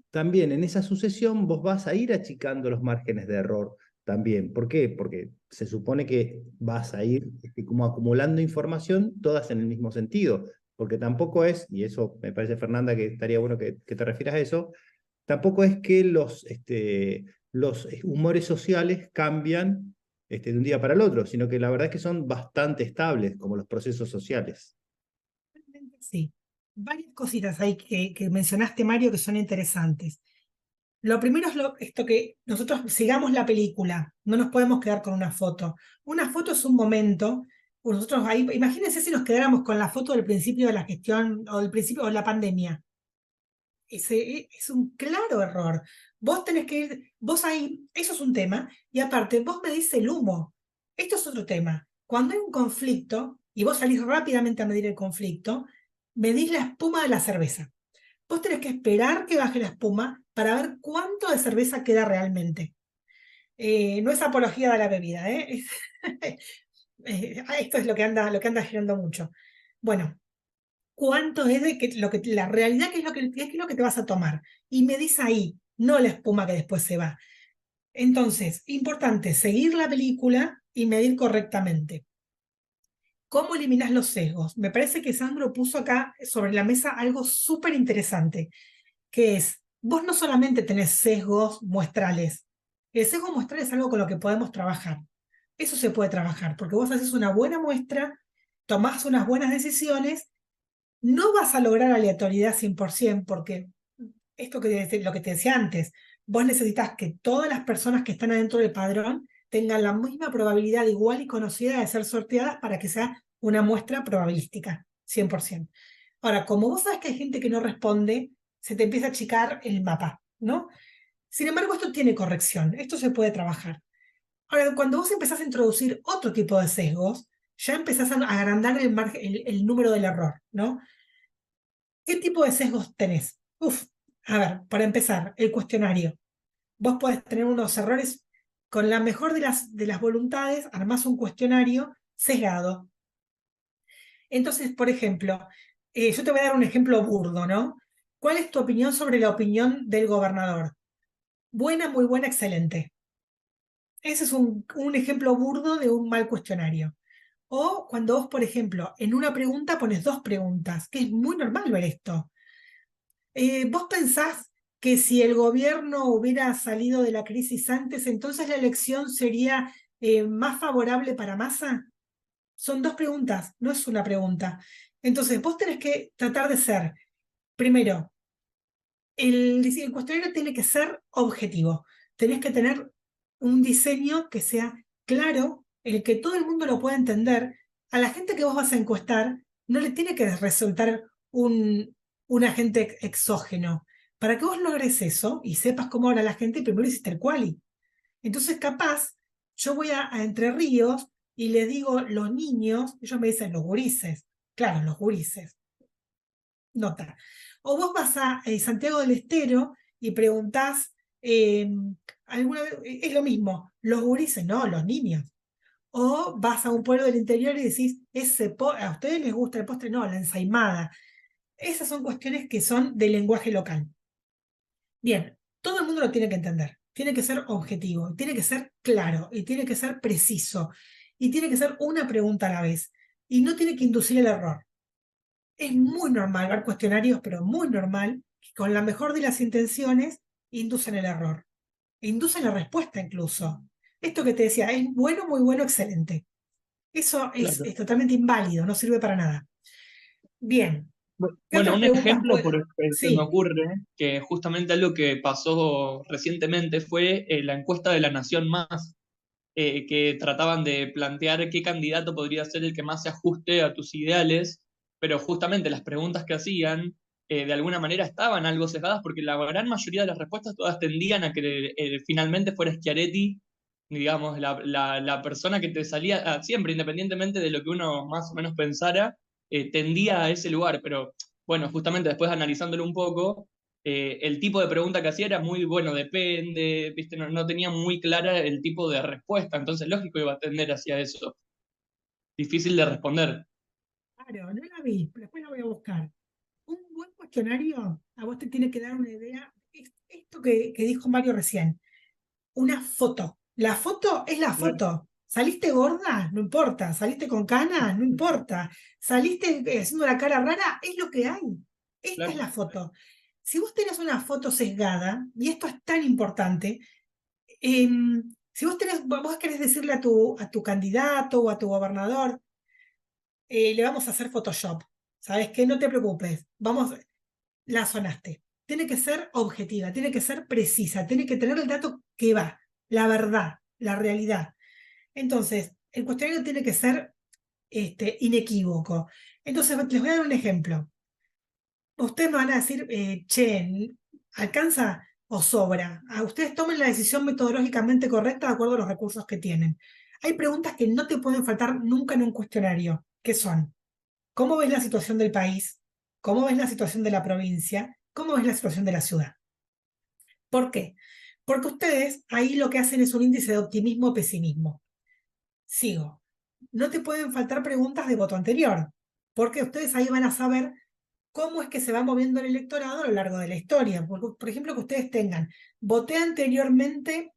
también en esa sucesión vos vas a ir achicando los márgenes de error también. ¿Por qué? Porque se supone que vas a ir como acumulando información todas en el mismo sentido, porque tampoco es, y eso me parece, Fernanda, que estaría bueno que te refieras a eso, tampoco es que los humores sociales cambian de un día para el otro, sino que la verdad es que son bastante estables, como los procesos sociales. Sí. Varias cositas ahí que mencionaste, Mario, que son interesantes. Lo primero es esto que nosotros sigamos la película, no nos podemos quedar con una foto. Una foto es un momento, nosotros ahí, imagínense si nos quedáramos con la foto del principio de la gestión o del principio de la pandemia. Es un claro error. Vos tenés que ir, vos ahí, eso es un tema, y aparte, vos medís el humo. Esto es otro tema. Cuando hay un conflicto, y vos salís rápidamente a medir el conflicto, medís la espuma de la cerveza. Vos tenés que esperar que baje la espuma para ver cuánto de cerveza queda realmente. No es apología de la bebida, ¿eh? Esto es lo que anda girando mucho. Bueno, ¿cuánto es de la realidad, qué es lo que te vas a tomar? Y medís ahí, no la espuma que después se va. Entonces, importante, seguir la película y medir correctamente. ¿Cómo eliminas los sesgos? Me parece que Sandro puso acá sobre la mesa algo súper interesante, que es, vos no solamente tenés sesgos muestrales, el sesgo muestral es algo con lo que podemos trabajar. Eso se puede trabajar, porque vos haces una buena muestra, tomás unas buenas decisiones, no vas a lograr aleatoriedad 100%, porque lo que te decía antes, vos necesitas que todas las personas que están adentro del padrón tengan la misma probabilidad igual y conocida de ser sorteadas para que sea una muestra probabilística, 100%. Ahora, como vos sabes que hay gente que no responde, se te empieza a achicar el mapa, ¿no? Sin embargo, esto tiene corrección, esto se puede trabajar. Ahora, cuando vos empezás a introducir otro tipo de sesgos, ya empezás a agrandar el número del error, ¿no? ¿Qué tipo de sesgos tenés? A ver, para empezar, el cuestionario. Vos podés tener unos errores, con la mejor de las voluntades, armás un cuestionario sesgado. Entonces, por ejemplo, yo te voy a dar un ejemplo burdo, ¿no? ¿Cuál es tu opinión sobre la opinión del gobernador? Buena, muy buena, excelente. Ese es un ejemplo burdo de un mal cuestionario. O cuando vos, por ejemplo, en una pregunta pones dos preguntas, que es muy normal ver esto. ¿Vos pensás que si el gobierno hubiera salido de la crisis antes, entonces la elección sería más favorable para Massa? Son dos preguntas, no es una pregunta. Entonces, vos tenés que tratar de ser, primero, el cuestionario tiene que ser objetivo. Tenés que tener un diseño que sea claro, el que todo el mundo lo pueda entender. A la gente que vos vas a encuestar no le tiene que resultar un agente exógeno. Para que vos logres eso y sepas cómo habla la gente, primero hiciste el quali. Entonces, capaz, yo voy a Entre Ríos y le digo los niños, ellos me dicen los gurises. Claro, los gurises. Nota. O vos vas a Santiago del Estero y preguntás, alguna vez, es lo mismo, los gurises, no, los niños. O vas a un pueblo del interior y decís, ¿a ustedes les gusta el postre? No, la ensaimada. Esas son cuestiones que son de lenguaje local. Bien, todo el mundo lo tiene que entender. Tiene que ser objetivo, tiene que ser claro, y tiene que ser preciso, y tiene que ser una pregunta a la vez. Y no tiene que inducir el error. Es muy normal ver cuestionarios, pero muy normal, que con la mejor de las intenciones inducen el error. Inducen la respuesta incluso. Esto que te decía, es bueno, muy bueno, excelente. Eso Claro. es totalmente inválido, no sirve para nada. Bien. ¿Qué Bueno, otras un preguntas ejemplo que se me Sí, ocurre, que justamente algo que pasó recientemente fue la encuesta de La Nación Más, que trataban de plantear qué candidato podría ser el que más se ajuste a tus ideales, pero justamente las preguntas que hacían de alguna manera estaban algo sesgadas porque la gran mayoría de las respuestas todas tendían a que finalmente fuera Schiaretti, digamos, la persona que te salía siempre, independientemente de lo que uno más o menos pensara, tendía a ese lugar, pero bueno, justamente después analizándolo un poco, el tipo de pregunta que hacía era muy bueno, depende, ¿viste? No, no tenía muy clara el tipo de respuesta, entonces lógico iba a tender hacia eso. Difícil de responder. claro, no la vi, pero después la voy a buscar. Un buen cuestionario a vos te tiene que dar una idea. Esto que dijo Mario recién, una foto. La foto es la Claro, foto. ¿Saliste gorda? No importa. ¿Saliste con canas? No importa. ¿Saliste haciendo la cara rara? Es lo que hay. Esta es claro. la foto. Si vos tenés una foto sesgada, y esto es tan importante, si vos querés decirle a tu candidato o a tu gobernador, le vamos a hacer Photoshop. ¿Sabes qué? No te preocupes. La sonaste. Tiene que ser objetiva, tiene que ser precisa, tiene que tener el dato que va, la verdad, la realidad. Entonces, el cuestionario tiene que ser inequívoco. Entonces, les voy a dar un ejemplo. Ustedes me van a decir, che, ¿alcanza o sobra? Ustedes tomen la decisión metodológicamente correcta de acuerdo a los recursos que tienen. hay preguntas que no te pueden faltar nunca en un cuestionario, que son, ¿cómo ves la situación del país? ¿Cómo ves la situación de la provincia? ¿Cómo ves la situación de la ciudad? ¿Por qué? Porque ustedes ahí lo que hacen es un índice de optimismo o pesimismo. Sigo. No te pueden faltar preguntas de voto anterior, porque ustedes ahí van a saber cómo es que se va moviendo el electorado a lo largo de la historia. Por ejemplo, que ustedes tengan, voté anteriormente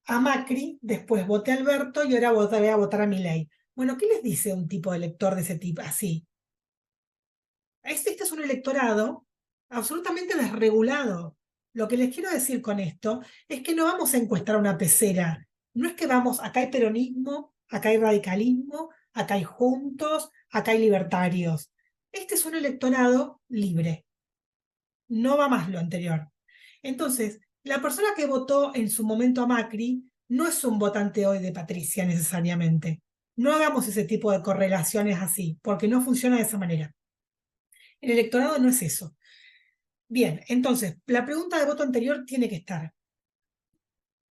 a Macri, después voté a Alberto y ahora voy a votar a Milei. Bueno, ¿qué les dice un tipo de elector de ese tipo así? Este es un electorado absolutamente desregulado. Lo que les quiero decir con esto es que no vamos a encuestar una pecera. No es que vamos, acá hay peronismo, acá hay radicalismo, acá hay juntos, acá hay libertarios. Este es un electorado libre. No va más lo anterior. Entonces, la persona que votó en su momento a Macri no es un votante hoy de Patricia necesariamente. No hagamos ese tipo de correlaciones así, porque no funciona de esa manera. El electorado no es eso. Bien, entonces, la pregunta de voto anterior tiene que estar.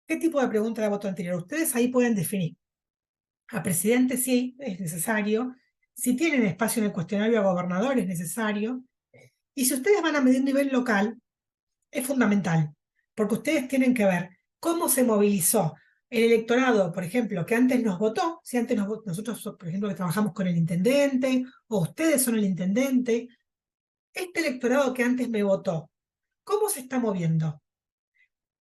¿Qué tipo de pregunta de voto anterior? Ustedes ahí pueden definir. A presidente sí, es necesario. Si tienen espacio en el cuestionario a gobernador, es necesario. Y si ustedes van a medir nivel local, es fundamental, porque ustedes tienen que ver cómo se movilizó el electorado, por ejemplo, que antes nos votó, si antes nosotros, por ejemplo, que trabajamos con el intendente, o ustedes son el intendente, este electorado que antes me votó, ¿cómo se está moviendo?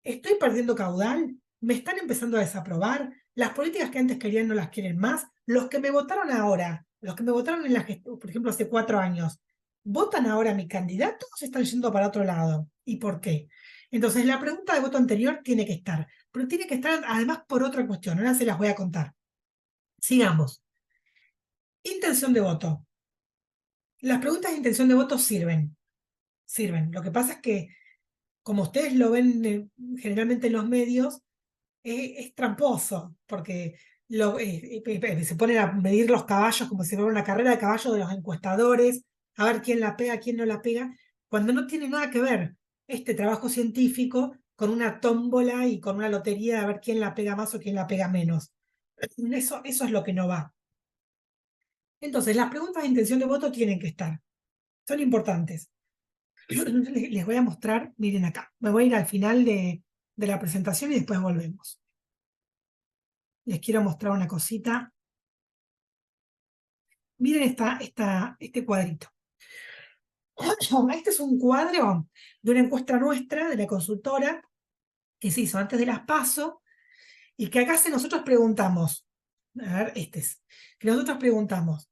¿Estoy perdiendo caudal? ¿Me están empezando a desaprobar? ¿Las políticas que antes querían no las quieren más? Los que me votaron ahora, los que me votaron en la gestión, por ejemplo, hace 4 años, ¿votan ahora a mi candidato o se están yendo para otro lado? ¿Y por qué? Entonces, la pregunta de voto anterior tiene que estar, pero tiene que estar además por otra cuestión. Ahora se las voy a contar. Sigamos. Intención de voto. Las preguntas de intención de voto sirven. Sirven. Lo que pasa es que, como ustedes lo ven generalmente en los medios, es tramposo, porque se ponen a medir los caballos como si fuera una carrera de caballos de los encuestadores, a ver quién la pega, quién no la pega, cuando no tiene nada que ver este trabajo científico con una tómbola y con una lotería de ver quién la pega más o quién la pega menos. Eso es lo que no va. Entonces, las preguntas de intención de voto tienen que estar. Son importantes. Les voy a mostrar, miren acá, me voy a ir al final de la presentación y después volvemos. Les quiero mostrar una cosita. Miren este cuadrito. Este es un cuadro de una encuesta nuestra, de la consultora, que se hizo antes de las PASO, y que acá nosotros preguntamos, a ver, que nosotros preguntamos,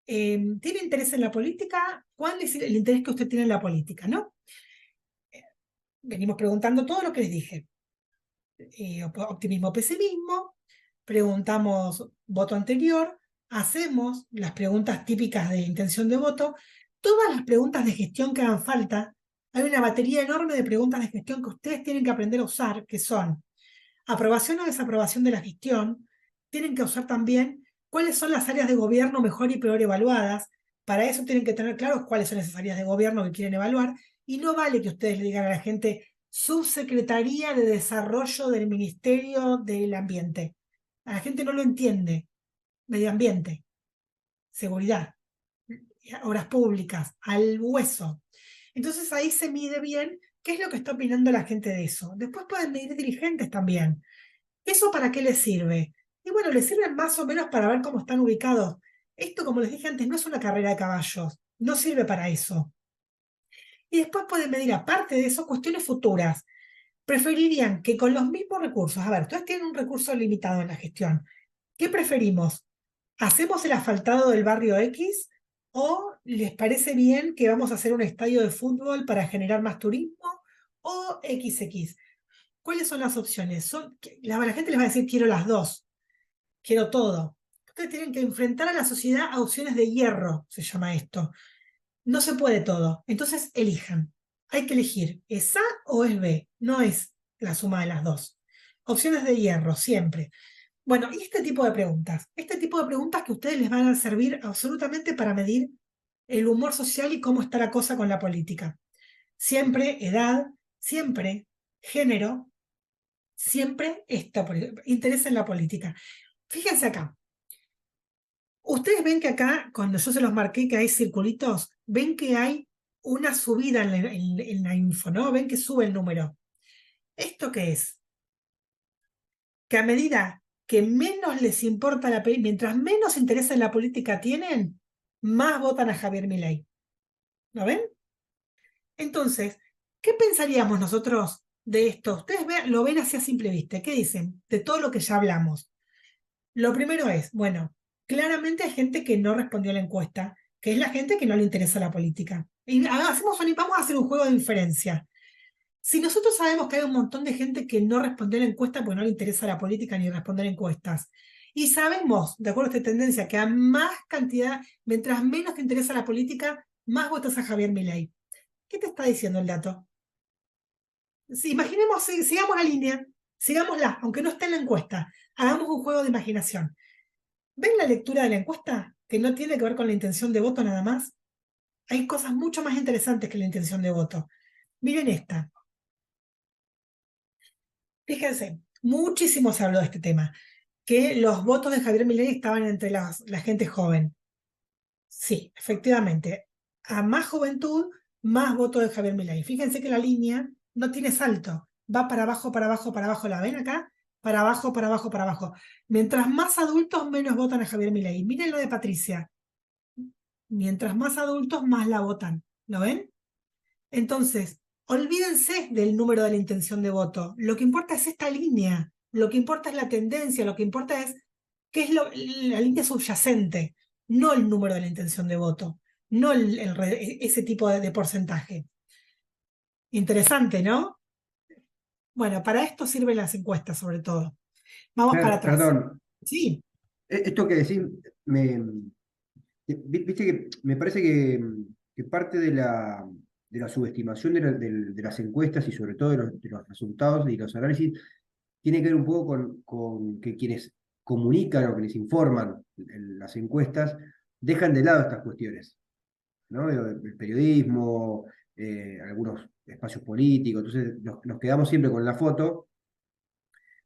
¿tiene interés en la política? ¿Cuál es el interés que usted tiene en la política? ¿No? Venimos preguntando todo lo que les dije. Optimismo, pesimismo, preguntamos voto anterior, hacemos las preguntas típicas de intención de voto, todas las preguntas de gestión que hagan falta. Hay una batería enorme de preguntas de gestión que ustedes tienen que aprender a usar, que son aprobación o desaprobación de la gestión. Tienen que usar también cuáles son las áreas de gobierno mejor y peor evaluadas. Para eso tienen que tener claros cuáles son esas áreas de gobierno que quieren evaluar. Y no vale que ustedes le digan a la gente Subsecretaría de Desarrollo del Ministerio del Ambiente. A la gente no lo entiende. Medio ambiente, seguridad, obras públicas, al hueso. Entonces ahí se mide bien qué es lo que está opinando la gente de eso. Después pueden medir dirigentes también. ¿Eso para qué les sirve? Y bueno, les sirve más o menos para ver cómo están ubicados. Esto, como les dije antes, no es una carrera de caballos. No sirve para eso. Y después pueden medir, aparte de eso, cuestiones futuras. Preferirían que con los mismos recursos, a ver, ustedes tienen un recurso limitado en la gestión. ¿Qué preferimos? ¿Hacemos el asfaltado del barrio X o les parece bien que vamos a hacer un estadio de fútbol para generar más turismo o XX? ¿Cuáles son las opciones? La gente les va a decir quiero las dos, quiero todo. Ustedes tienen que enfrentar a la sociedad a opciones de hierro, se llama esto. No se puede todo, entonces elijan. Hay que elegir, ¿es A o es B? No es la suma de las dos. Opciones de hierro, siempre. Bueno, y este tipo de preguntas que a ustedes les van a servir absolutamente para medir el humor social y cómo está la cosa con la política. Siempre edad, siempre género, siempre interés en la política. Fíjense acá. Ustedes ven que acá, cuando yo se los marqué que hay circulitos, ven que hay una subida en la info, ¿no? Ven que sube el número. ¿Esto qué es? Que a medida que menos les importa la política, mientras menos interés en la política tienen, más votan a Javier Milei. ¿Lo ven? Entonces, ¿qué pensaríamos nosotros de esto? Ustedes lo ven así a simple vista. ¿Qué dicen? De todo lo que ya hablamos. Lo primero es, bueno, claramente hay gente que no respondió a la encuesta, que es la gente que no le interesa la política. Y vamos a hacer un juego de inferencia. Si nosotros sabemos que hay un montón de gente que no respondió a la encuesta porque no le interesa la política ni responder encuestas, y sabemos, de acuerdo a esta tendencia, que a más cantidad, mientras menos te interesa la política, más votas a Javier Milei. ¿Qué te está diciendo el dato? Si imaginemos, sigamos la línea, sigámosla, aunque no esté en la encuesta, hagamos un juego de imaginación. ¿Ven la lectura de la encuesta? Que no tiene que ver con la intención de voto nada más. Hay cosas mucho más interesantes que la intención de voto. Miren esta. Fíjense, muchísimo se habló de este tema, que los votos de Javier Milei estaban entre la gente joven. Sí, efectivamente. A más juventud, más votos de Javier Milei. Fíjense que la línea no tiene salto. Va para abajo, para abajo, para abajo. ¿La ven acá? Para abajo, para abajo, para abajo. Mientras más adultos, menos votan a Javier Milei. Miren lo de Patricia. Mientras más adultos, más la votan. ¿Lo ven? Entonces, olvídense del número de la intención de voto. Lo que importa es esta línea. Lo que importa es la tendencia. Lo que importa es qué es la línea subyacente, no el número de la intención de voto, no ese tipo de porcentaje. Interesante, ¿no? Bueno, para esto sirven las encuestas, sobre todo. Vamos para atrás. Perdón, Sí. esto que decís, viste que me parece que parte de la subestimación de las encuestas y sobre todo de los resultados y los análisis tiene que ver un poco con que quienes comunican o quienes informan en las encuestas dejan de lado estas cuestiones, ¿no? El periodismo, algunos espacios políticos, entonces nos quedamos siempre con la foto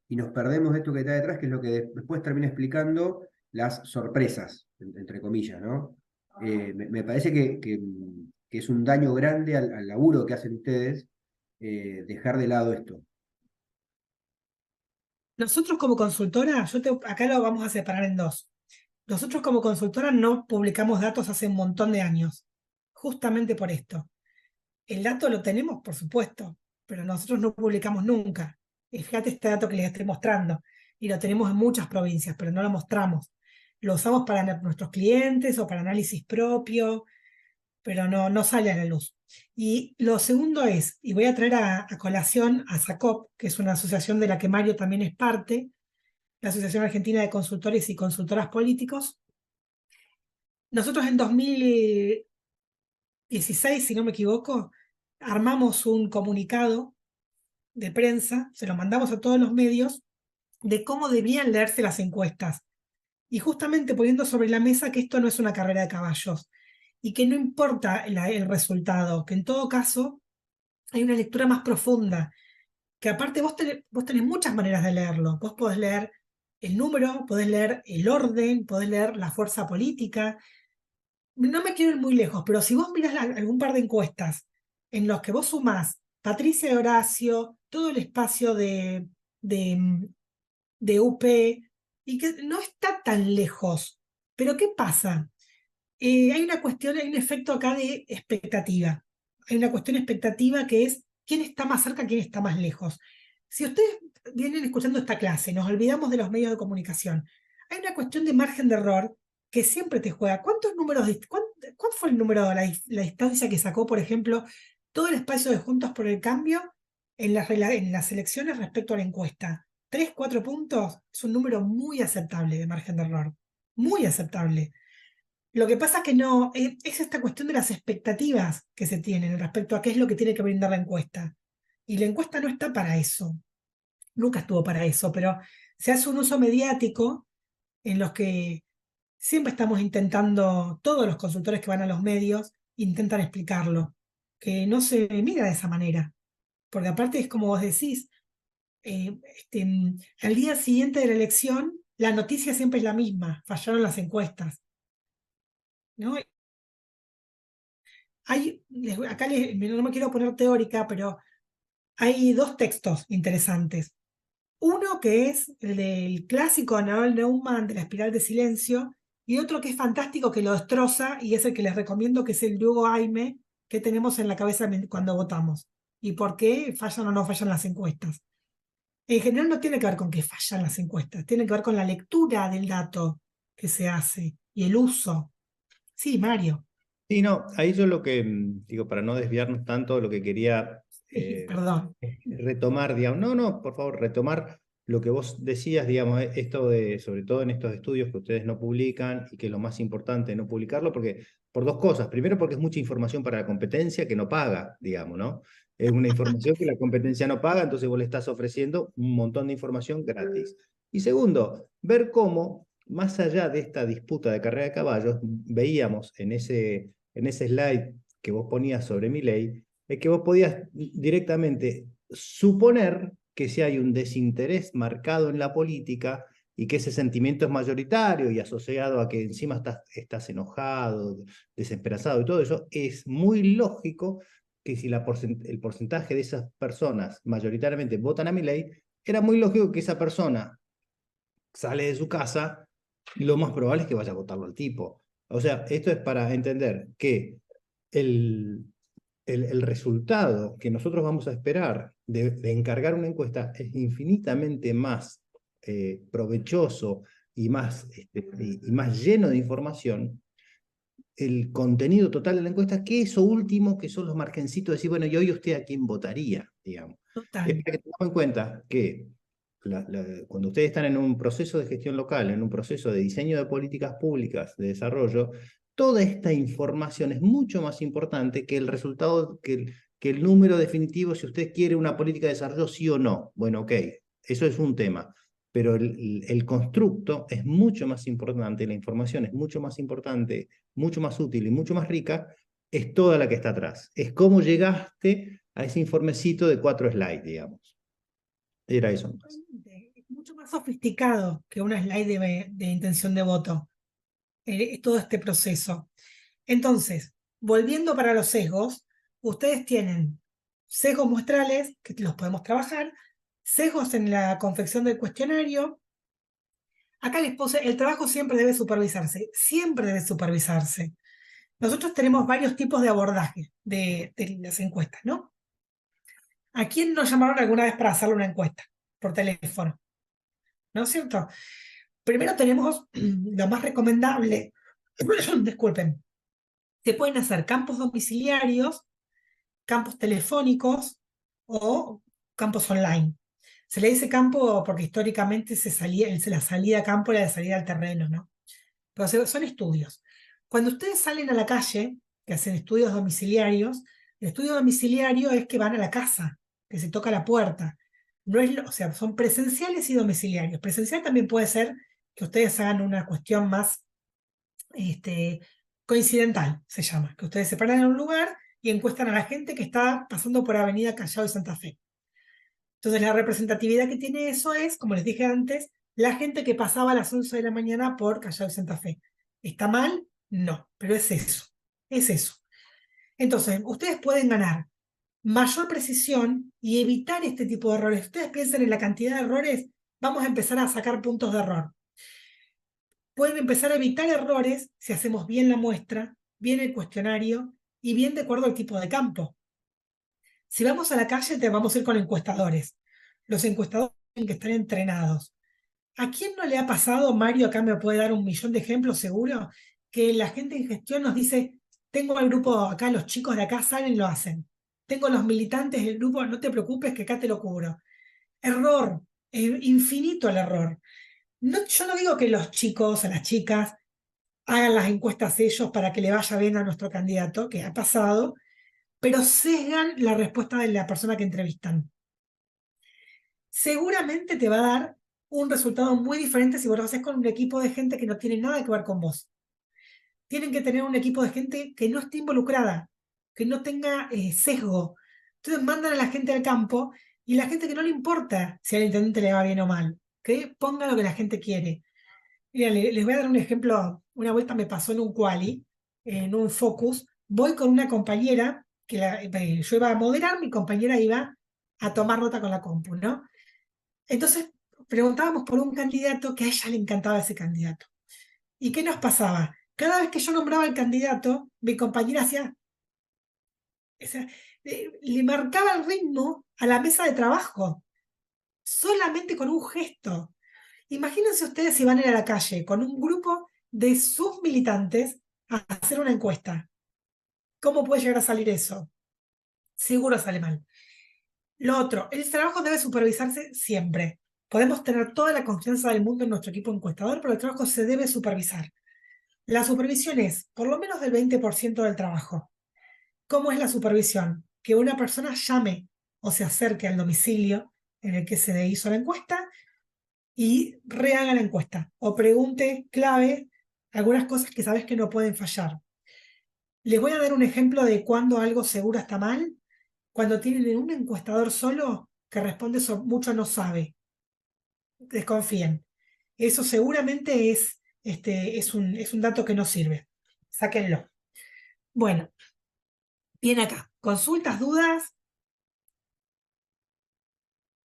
y nos perdemos de esto que está detrás, que es lo que después termina explicando las sorpresas, entre comillas, ¿no? Me parece que es un daño grande al laburo que hacen ustedes dejar de lado esto. Nosotros como consultora, acá lo vamos a separar en dos. Nosotros como consultora no publicamos datos hace un montón de años, justamente por esto. El dato lo tenemos, por supuesto, pero nosotros no publicamos nunca. Y fíjate este dato que les estoy mostrando. Y lo tenemos en muchas provincias, pero no lo mostramos. Lo usamos para nuestros clientes o para análisis propio, pero no sale a la luz. Y lo segundo es, y voy a traer a colación a SACOP, que es una asociación de la que Mario también es parte, la Asociación Argentina de Consultores y Consultoras Políticos. Nosotros en 2016, si no me equivoco, armamos un comunicado de prensa, se lo mandamos a todos los medios, de cómo debían leerse las encuestas. Y justamente poniendo sobre la mesa que esto no es una carrera de caballos y que no importa el resultado, que en todo caso hay una lectura más profunda, que aparte vos tenés muchas maneras de leerlo. Vos podés leer el número, podés leer el orden, podés leer la fuerza política. No me quiero ir muy lejos, pero si vos mirás algún par de encuestas en los que vos sumás Patricia y Horacio, todo el espacio de UP, y que no está tan lejos. Pero ¿qué pasa? Hay un efecto acá de expectativa. Hay una cuestión expectativa que es quién está más cerca, quién está más lejos. Si ustedes vienen escuchando esta clase, nos olvidamos de los medios de comunicación, hay una cuestión de margen de error que siempre te juega. ¿Cuántos números, cuál fue el número, la distancia que sacó, por ejemplo, todo el espacio de Juntos por el Cambio en las elecciones respecto a la encuesta? 3, 4 puntos es un número muy aceptable de margen de error. Muy aceptable. Lo que pasa es que no, es esta cuestión de las expectativas que se tienen respecto a qué es lo que tiene que brindar la encuesta. Y la encuesta no está para eso. Nunca estuvo para eso, pero se hace un uso mediático en los que siempre estamos intentando, todos los consultores que van a los medios intentan explicarlo, que no se mira de esa manera. Porque aparte es como vos decís, al día siguiente de la elección la noticia siempre es la misma, fallaron las encuestas, ¿no? Acá no me quiero poner teórica, pero hay dos textos interesantes. Uno que es el del clásico Naval Neumann de la espiral de silencio, y otro que es fantástico, que lo destroza, y es el que les recomiendo, que es el de Hugo Aime, que tenemos en la cabeza cuando votamos. Y por qué fallan o no fallan las encuestas. En general no tiene que ver con que fallan las encuestas, tiene que ver con la lectura del dato que se hace y el uso. Sí, Mario. Sí, no, ahí yo lo que, digo, para no desviarnos tanto, lo que quería Sí, perdón. retomar, digamos, no, por favor, retomar lo que vos decías, digamos, esto de, sobre todo en estos estudios que ustedes no publican y que es lo más importante no publicarlo, porque, por dos cosas. Primero, porque es mucha información para la competencia que no paga, digamos, ¿no? Es una información que la competencia no paga, entonces vos le estás ofreciendo un montón de información gratis. Y segundo, ver cómo, más allá de esta disputa de carrera de caballos, veíamos en ese slide que vos ponías sobre Milei, es que vos podías directamente suponer que si hay un desinterés marcado en la política y que ese sentimiento es mayoritario y asociado a que encima estás enojado, desesperanzado y todo eso, es muy lógico que si el porcentaje de esas personas mayoritariamente votan a Milei, era muy lógico que esa persona sale de su casa, lo más probable es que vaya a votarlo al tipo. O sea, esto es para entender que el resultado que nosotros vamos a esperar de encargar una encuesta es infinitamente más provechoso y más lleno de información, el contenido total de la encuesta, que eso último, que son los margencitos de decir, bueno, y hoy usted a quién votaría, digamos. Total. Es para que tengamos en cuenta que cuando ustedes están en un proceso de gestión local, en un proceso de diseño de políticas públicas, de desarrollo, toda esta información es mucho más importante que el resultado, que el número definitivo, si usted quiere una política de desarrollo, sí o no. Bueno, ok, eso es un tema, pero el constructo es mucho más importante, la información es mucho más importante, mucho más útil y mucho más rica, es toda la que está atrás. Es cómo llegaste a ese informecito de 4 slides, digamos. Era eso más. Es mucho más sofisticado que una slide de intención de voto, todo este proceso. Entonces, volviendo para los sesgos, ustedes tienen sesgos muestrales, que los podemos trabajar, sesgos en la confección del cuestionario. Acá les puse, el trabajo siempre debe supervisarse. Nosotros tenemos varios tipos de abordaje de las encuestas, ¿no? ¿A quién nos llamaron alguna vez para hacerle una encuesta por teléfono? ¿No es cierto? Primero tenemos lo más recomendable, disculpen, se pueden hacer campos domiciliarios, campos telefónicos o campos online. Se le dice campo porque históricamente la salida a campo era la salida al terreno, ¿no? Pero son estudios. Cuando ustedes salen a la calle, que hacen estudios domiciliarios, el estudio domiciliario es que van a la casa, que se toca la puerta. No es, o sea, son presenciales y domiciliarios. Presencial también puede ser que ustedes hagan una cuestión más coincidental, se llama, que ustedes se paran en un lugar y encuestan a la gente que está pasando por Avenida Callao y Santa Fe. Entonces la representatividad que tiene eso es, como les dije antes, la gente que pasaba a las 11 de la mañana por Callao y Santa Fe. ¿Está mal? No, pero es eso, es eso. Entonces, ustedes pueden ganar mayor precisión y evitar este tipo de errores. Ustedes piensen en la cantidad de errores, vamos a empezar a sacar puntos de error. Pueden empezar a evitar errores si hacemos bien la muestra, bien el cuestionario y bien de acuerdo al tipo de campo. Si vamos a la calle, te vamos a ir con encuestadores. Los encuestadores tienen que estar entrenados. ¿A quién no le ha pasado, Mario, acá me puede dar 1.000.000 de ejemplos seguro, que la gente en gestión nos dice, tengo al grupo acá, los chicos de acá salen y lo hacen. Tengo los militantes del grupo, no te preocupes que acá te lo cubro. Error, infinito el error. No, yo no digo que los chicos o las chicas hagan las encuestas ellos para que le vaya bien a nuestro candidato, que ha pasado, pero sesgan la respuesta de la persona que entrevistan. Seguramente te va a dar un resultado muy diferente si vos lo haces con un equipo de gente que no tiene nada que ver con vos. Tienen que tener un equipo de gente que no esté involucrada, que no tenga sesgo. Entonces mandan a la gente al campo y la gente que no le importa si al intendente le va bien o mal, que ponga lo que la gente quiere. Mira, les voy a dar un ejemplo. Una vuelta me pasó en un quali, en un focus. Voy con una compañera, yo iba a moderar, mi compañera iba a tomar nota con la compu, ¿no? Entonces preguntábamos por un candidato que a ella le encantaba ese candidato. ¿Y qué nos pasaba? Cada vez que yo nombraba al candidato, mi compañera hacía, o sea, le marcaba el ritmo a la mesa de trabajo, solamente con un gesto. Imagínense ustedes si van a ir a la calle con un grupo de sus militantes a hacer una encuesta. ¿Cómo puede llegar a salir eso? Seguro sale mal. Lo otro, el trabajo debe supervisarse siempre. Podemos tener toda la confianza del mundo en nuestro equipo encuestador, pero el trabajo se debe supervisar. La supervisión es por lo menos del 20% del trabajo. ¿Cómo es la supervisión? Que una persona llame o se acerque al domicilio en el que se hizo la encuesta y rehaga la encuesta o pregunte clave algunas cosas que sabes que no pueden fallar. Les voy a dar un ejemplo de cuando algo seguro está mal. Cuando tienen un encuestador solo que responde mucho no sabe. Desconfíen. Eso seguramente es un dato que no sirve. Sáquenlo. Bueno, bien acá. ¿Consultas, dudas?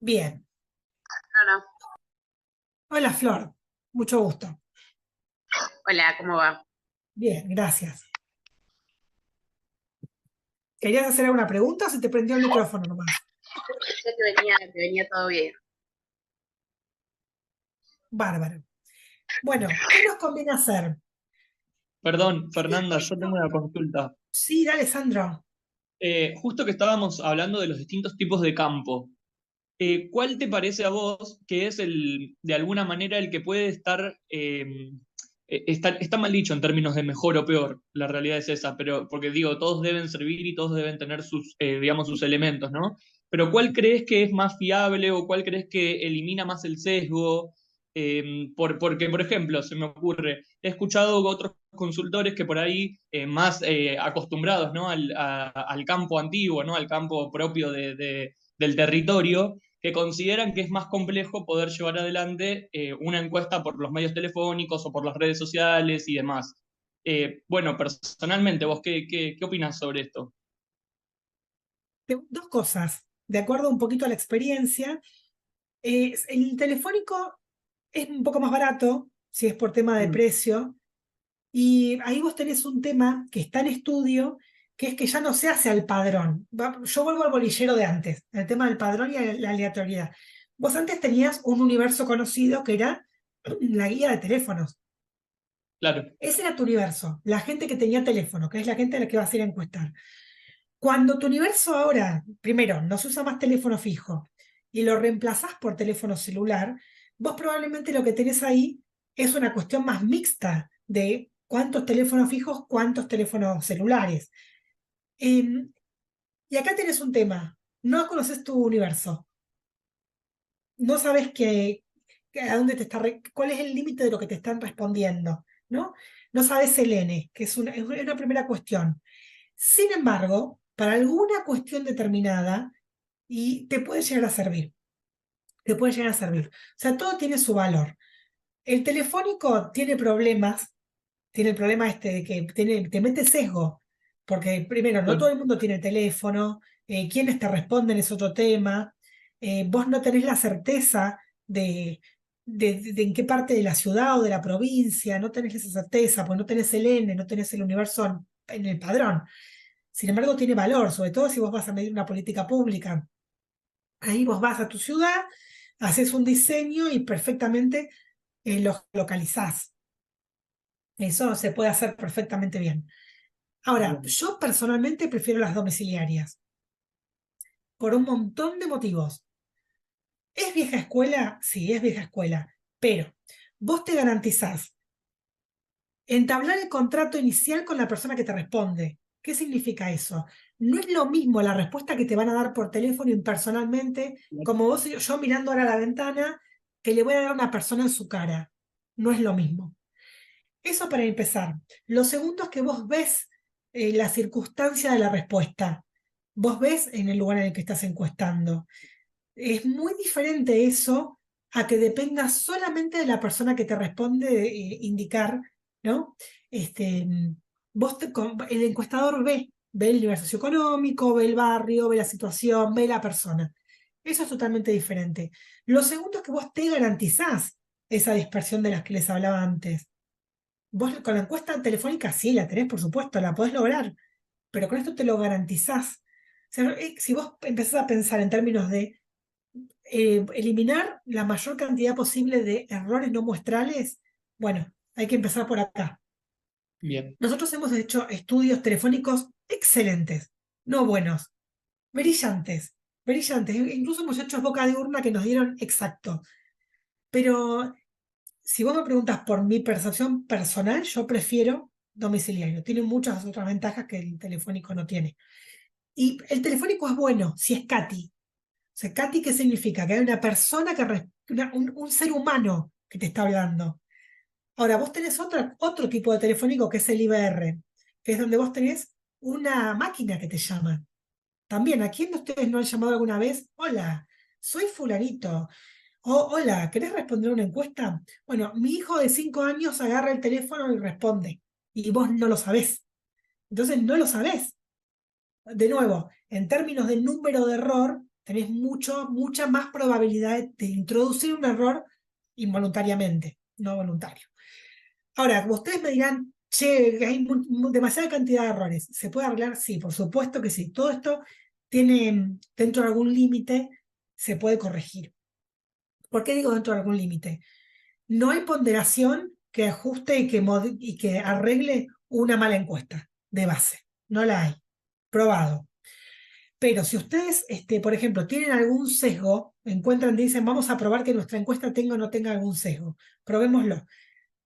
Bien. No. Hola, Flor. Mucho gusto. Hola, ¿cómo va? Bien, gracias. ¿Querías hacer alguna pregunta o se te prendió el micrófono nomás? Ya te venía todo bien. Bárbaro. Bueno, ¿qué nos conviene hacer? Perdón, Fernanda, yo tengo una consulta. Sí, dale, Sandro. Justo que estábamos hablando de los distintos tipos de campo, ¿cuál te parece a vos que es de alguna manera el que puede estar, está mal dicho en términos de mejor o peor, la realidad es esa, pero porque digo, todos deben servir y todos deben tener sus, digamos, sus elementos, ¿no? Pero ¿cuál crees que es más fiable o cuál crees que elimina más el sesgo? Porque, por ejemplo, se me ocurre, he escuchado otros consultores que por ahí más acostumbrados, ¿no? al campo antiguo, ¿no? Al campo propio del territorio, que consideran que es más complejo poder llevar adelante una encuesta por los medios telefónicos o por las redes sociales y demás. Bueno, personalmente, ¿vos qué opinás sobre esto? Dos cosas. De acuerdo un poquito a la experiencia, el telefónico es un poco más barato, si es por tema de precio, y ahí vos tenés un tema que está en estudio, que es que ya no se hace al padrón. Yo vuelvo al bolillero de antes, el tema del padrón y la aleatoriedad. Vos antes tenías un universo conocido que era la guía de teléfonos. Claro. Ese era tu universo, la gente que tenía teléfono, que es la gente a la que vas a ir a encuestar. Cuando tu universo ahora, primero, no se usa más teléfono fijo y lo reemplazás por teléfono celular, vos probablemente lo que tenés ahí es una cuestión más mixta de cuántos teléfonos fijos, cuántos teléfonos celulares. Y acá tenés un tema, no conoces tu universo, no sabes a dónde te está, cuál es el límite de lo que te están respondiendo, ¿no? No sabes el N, que es una primera cuestión. Sin embargo, para alguna cuestión determinada, y te puede llegar a servir. Te puede llegar a servir. O sea, todo tiene su valor. El telefónico tiene problemas, tiene el problema de que te mete sesgo, porque primero, no todo el mundo tiene teléfono, quienes te responden es otro tema, vos no tenés la certeza de en qué parte de la ciudad o de la provincia, no tenés esa certeza, pues no tenés el N, no tenés el universo en el padrón. Sin embargo, tiene valor, sobre todo si vos vas a medir una política pública. Ahí vos vas a tu ciudad, haces un diseño y perfectamente los localizás. Eso se puede hacer perfectamente bien. Ahora, yo personalmente prefiero las domiciliarias, por un montón de motivos. ¿Es vieja escuela? Sí, es vieja escuela, pero vos te garantizás entablar el contrato inicial con la persona que te responde. ¿Qué significa eso? No es lo mismo la respuesta que te van a dar por teléfono impersonalmente, como vos y yo mirando ahora a la ventana, que le voy a dar a una persona en su cara. No es lo mismo. Eso para empezar. Lo segundo es que vos ves la circunstancia de la respuesta. Vos ves en el lugar en el que estás encuestando. Es muy diferente eso a que dependa solamente de la persona que te responde indicar, ¿no? Este, el encuestador ve el nivel socioeconómico, ve el barrio, ve la situación, ve la persona. Eso es totalmente diferente. Lo segundo es que vos te garantizás esa dispersión de las que les hablaba antes. Vos con la encuesta telefónica sí la tenés, por supuesto, la podés lograr, pero con esto te lo garantizás. O sea, si vos empezás a pensar en términos de eliminar la mayor cantidad posible de errores no muestrales, bueno, hay que empezar por acá. Bien. Nosotros hemos hecho estudios telefónicos excelentes, no buenos, brillantes, brillantes. Incluso hemos hecho boca de urna que nos dieron exacto. Pero si vos me preguntas por mi percepción personal, yo prefiero domiciliario. Tiene muchas otras ventajas que el telefónico no tiene. Y el telefónico es bueno si es CATI. O sea, CATI, ¿qué significa? Que hay una persona, un ser humano que te está hablando. Ahora, vos tenés otro tipo de telefónico que es el IBR, que es donde vos tenés una máquina que te llama. También, ¿a quién de ustedes no han llamado alguna vez? Hola, soy fulanito. Hola, ¿querés responder una encuesta? Bueno, mi hijo de 5 años agarra el teléfono y responde, y vos no lo sabés. Entonces, no lo sabés. De nuevo, en términos de número de error, tenés mucha más probabilidad de introducir un error involuntariamente, no voluntario. Ahora, ustedes me dirán, che, hay demasiada cantidad de errores. ¿Se puede arreglar? Sí, por supuesto que sí. Todo esto tiene dentro de algún límite, se puede corregir. ¿Por qué digo dentro de algún límite? No hay ponderación que ajuste y que arregle una mala encuesta de base. No la hay. Probado. Pero si ustedes, por ejemplo, tienen algún sesgo, encuentran, dicen, vamos a probar que nuestra encuesta tenga o no tenga algún sesgo. Probémoslo.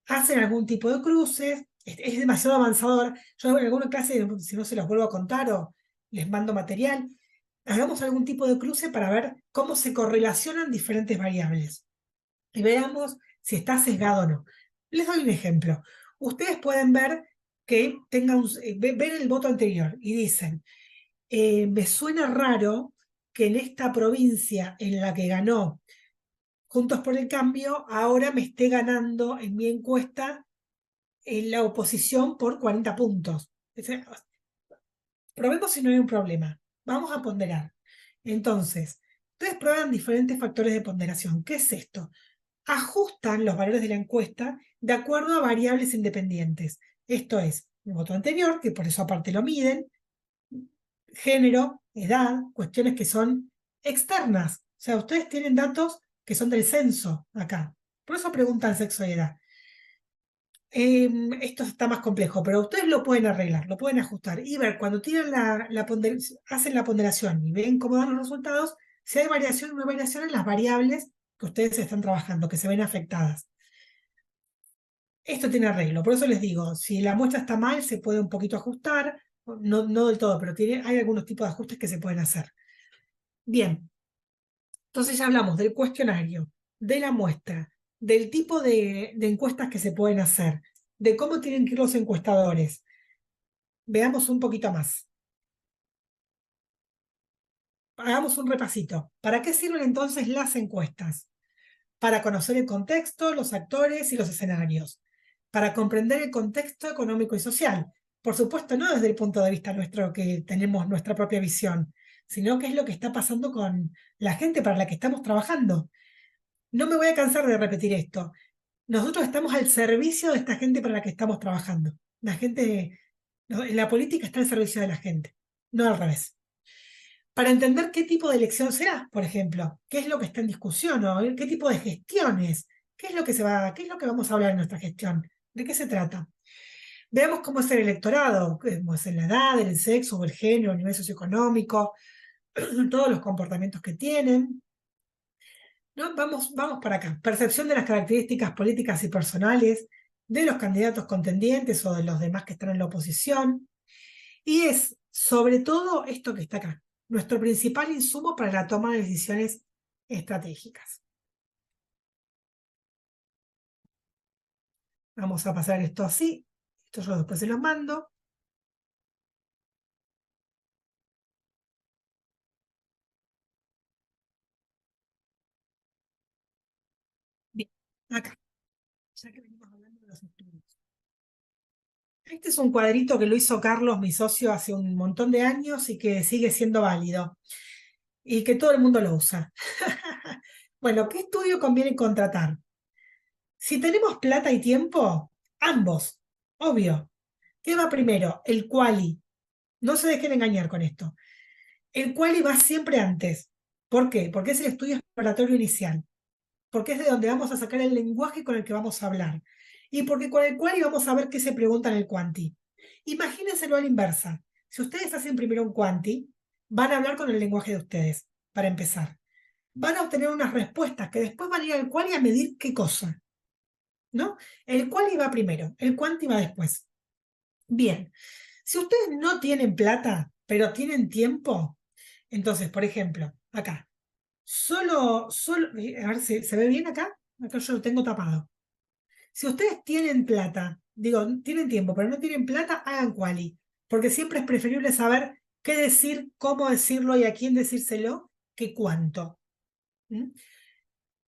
Hacen algún tipo de cruces, es demasiado avanzador. Yo en alguna clase, si no se los vuelvo a contar o les mando material, hagamos algún tipo de cruce para ver cómo se correlacionan diferentes variables y veamos si está sesgado o no. Les doy un ejemplo. Ustedes pueden ver que ver el voto anterior y dicen, me suena raro que en esta provincia en la que ganó Juntos por el Cambio, ahora me esté ganando en mi encuesta en la oposición por 40 puntos. Probemos si no hay un problema. Vamos a ponderar. Entonces, ustedes prueban diferentes factores de ponderación. ¿Qué es esto? Ajustan los valores de la encuesta de acuerdo a variables independientes. Esto es, el voto anterior, que por eso aparte lo miden, género, edad, cuestiones que son externas. O sea, ustedes tienen datos que son del censo acá. Por eso preguntan sexo y edad. Esto está más complejo, pero ustedes lo pueden arreglar, lo pueden ajustar y ver cuando tiran hacen la ponderación y ven cómo dan los resultados, si hay variación o no hay variación en las variables que ustedes están trabajando, que se ven afectadas. Esto tiene arreglo, por eso les digo, si la muestra está mal, se puede un poquito ajustar, no del todo, pero hay algunos tipos de ajustes que se pueden hacer. Bien, entonces ya hablamos del cuestionario, de la muestra, del tipo de encuestas que se pueden hacer, de cómo tienen que ir los encuestadores. Veamos un poquito más. Hagamos un repasito. ¿Para qué sirven entonces las encuestas? Para conocer el contexto, los actores y los escenarios. Para comprender el contexto económico y social. Por supuesto, no desde el punto de vista nuestro que tenemos nuestra propia visión, sino qué es lo que está pasando con la gente para la que estamos trabajando. No me voy a cansar de repetir esto. Nosotros estamos al servicio de esta gente para la que estamos trabajando. La gente, la política está al servicio de la gente, no al revés. Para entender qué tipo de elección será, por ejemplo, qué es lo que está en discusión o qué tipo de gestiones, qué es lo que vamos a hablar en nuestra gestión, de qué se trata. Veamos cómo es el electorado, cómo es la edad, el sexo o el género, el nivel socioeconómico, todos los comportamientos que tienen. ¿No? Vamos para acá. Percepción de las características políticas y personales de los candidatos contendientes o de los demás que están en la oposición. Y es, sobre todo, esto que está acá, nuestro principal insumo para la toma de decisiones estratégicas. Vamos a pasar esto así. Esto yo después se los mando. acá, ya que venimos hablando de los estudios. Este es un cuadrito que lo hizo Carlos, mi socio, hace un montón de años y que sigue siendo válido y que todo el mundo lo usa. Bueno, ¿qué estudio conviene contratar? Si tenemos plata y tiempo, ambos, obvio. ¿Qué va primero? El quali. No se dejen engañar con esto. El quali va siempre antes. ¿Por qué? Porque es el estudio exploratorio inicial. Porque es de donde vamos a sacar el lenguaje con el que vamos a hablar. Y porque con el quali vamos a ver qué se pregunta en el quanti. Imagínenselo a la inversa. Si ustedes hacen primero un quanti, van a hablar con el lenguaje de ustedes, para empezar. Van a obtener unas respuestas que después van a ir al quali a medir qué cosa, ¿no? El quali va primero, el quanti va después. Bien, si ustedes no tienen plata, pero tienen tiempo, entonces, por ejemplo, acá, a ver si se ve bien acá, acá yo lo tengo tapado. Si ustedes tienen plata, digo, tienen tiempo, pero no tienen plata, hagan quali, porque siempre es preferible saber qué decir, cómo decirlo y a quién decírselo, que cuánto. ¿Mm?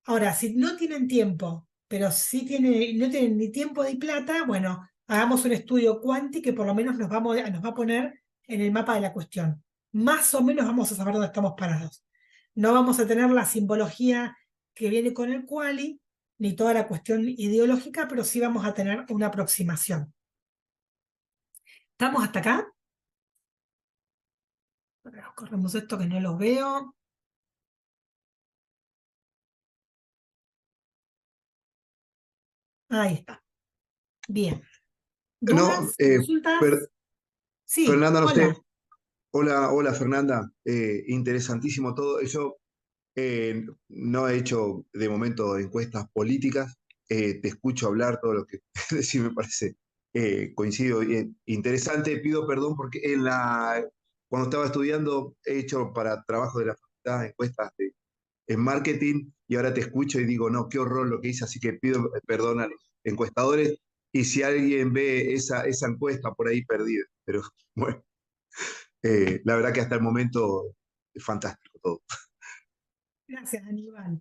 Ahora, si no tienen tiempo, pero sí no tienen ni tiempo ni plata, bueno, hagamos un estudio quanti que por lo menos nos va a poner en el mapa de la cuestión. Más o menos vamos a saber dónde estamos parados. No vamos a tener la simbología que viene con el quali, ni toda la cuestión ideológica, pero sí vamos a tener una aproximación. ¿Estamos hasta acá? Corremos esto que no lo veo. Ahí está. Bien. No, ¿Dudas? ¿Consultas? Sí, Fernanda, no sé. hola. Hola Fernanda. Interesantísimo todo. Yo no he hecho de momento encuestas políticas. Te escucho hablar todo lo que decís, me parece coincido. Interesante. Pido perdón porque cuando estaba estudiando he hecho para trabajo de la facultad encuestas en marketing y ahora te escucho y digo, no, qué horror lo que hice, así que pido perdón a los encuestadores y si alguien ve esa encuesta por ahí perdida. Pero bueno, la verdad que hasta el momento es fantástico todo. Gracias, Aníbal.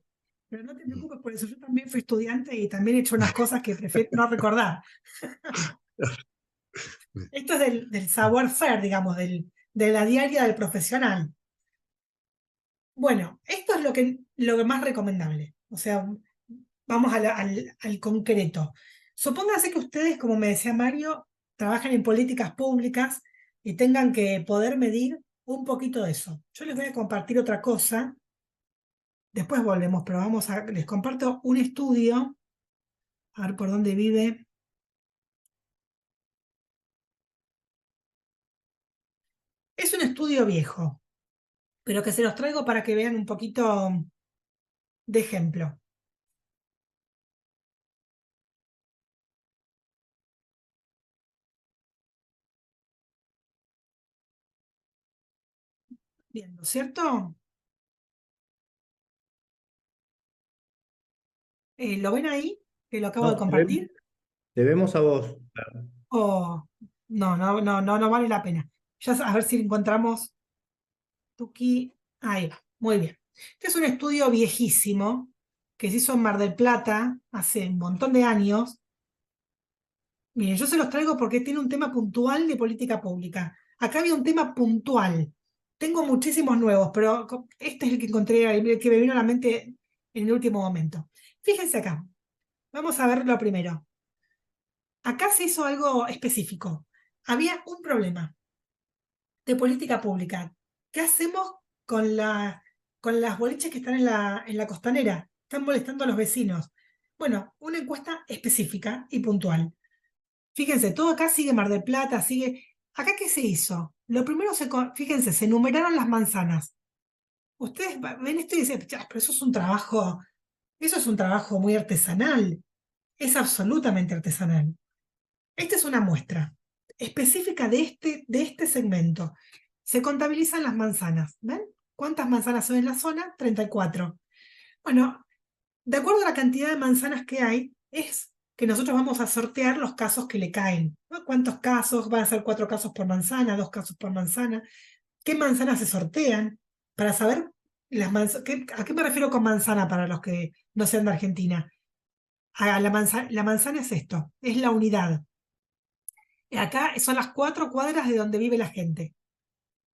Pero no te preocupes por eso. Yo también fui estudiante y también he hecho unas cosas que prefiero no recordar. Esto es del savoir-faire, digamos, de la diaria del profesional. Bueno, esto es lo que más recomendable. O sea, vamos al concreto. Supónganse que ustedes, como me decía Mario, trabajan en políticas públicas y tengan que poder medir un poquito de eso. Yo les voy a compartir otra cosa. Después volvemos, pero les comparto un estudio, a ver por dónde vive. Es un estudio viejo, pero que se los traigo para que vean un poquito de ejemplo. Viendo, ¿cierto? ¿Lo ven ahí? Que lo acabo de No, compartir. te vemos a vos. Oh, no vale la pena. Ya a ver si encontramos Tuki. Ahí va, muy bien. Este es un estudio viejísimo que se hizo en Mar del Plata hace un montón de años. Miren, yo se los traigo porque tiene un tema puntual de política pública. Acá había un tema puntual. Tengo muchísimos nuevos, pero este es el que encontré, el que me vino a la mente en el último momento. Fíjense acá. Vamos a ver lo primero. Acá se hizo algo específico. Había un problema de política pública. ¿Qué hacemos con las boliches que están en la costanera? Están molestando a los vecinos. Bueno, una encuesta específica y puntual. Fíjense, todo acá sigue Mar del Plata, sigue... ¿Acá qué se hizo? Lo primero, fíjense, se numeraron las manzanas. Ustedes ven esto y dicen, pero eso es un trabajo muy artesanal. Es absolutamente artesanal. Esta es una muestra específica de este segmento. Se contabilizan las manzanas. ¿Ven? ¿Cuántas manzanas son en la zona? 34. Bueno, de acuerdo a la cantidad de manzanas que hay, es que nosotros vamos a sortear los casos que le caen, ¿no? ¿Cuántos casos? Van a ser 4 casos por manzana, 2 casos por manzana. ¿Qué manzanas se sortean? Para saber ¿a qué me refiero con manzana para los que no sean de Argentina? La manzana es esto, es la unidad. Acá son las 4 cuadras de donde vive la gente.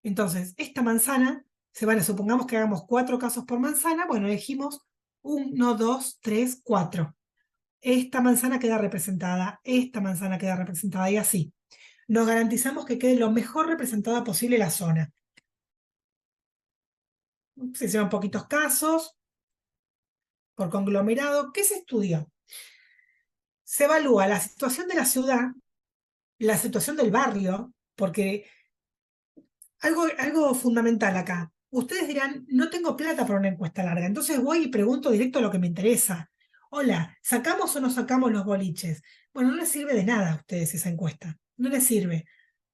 Entonces, esta manzana, supongamos que hagamos 4 casos por manzana, bueno, elegimos 1, 2, 3, 4. Esta manzana queda representada, esta manzana queda representada y así. Nos garantizamos que quede lo mejor representada posible la zona. Se hicieron poquitos casos por conglomerado. ¿Qué se estudió? Se evalúa la situación de la ciudad, la situación del barrio, porque algo fundamental acá. Ustedes dirán, no tengo plata para una encuesta larga, entonces voy y pregunto directo lo que me interesa. Hola, ¿sacamos o no sacamos los boliches? Bueno, no les sirve de nada a ustedes esa encuesta, no les sirve.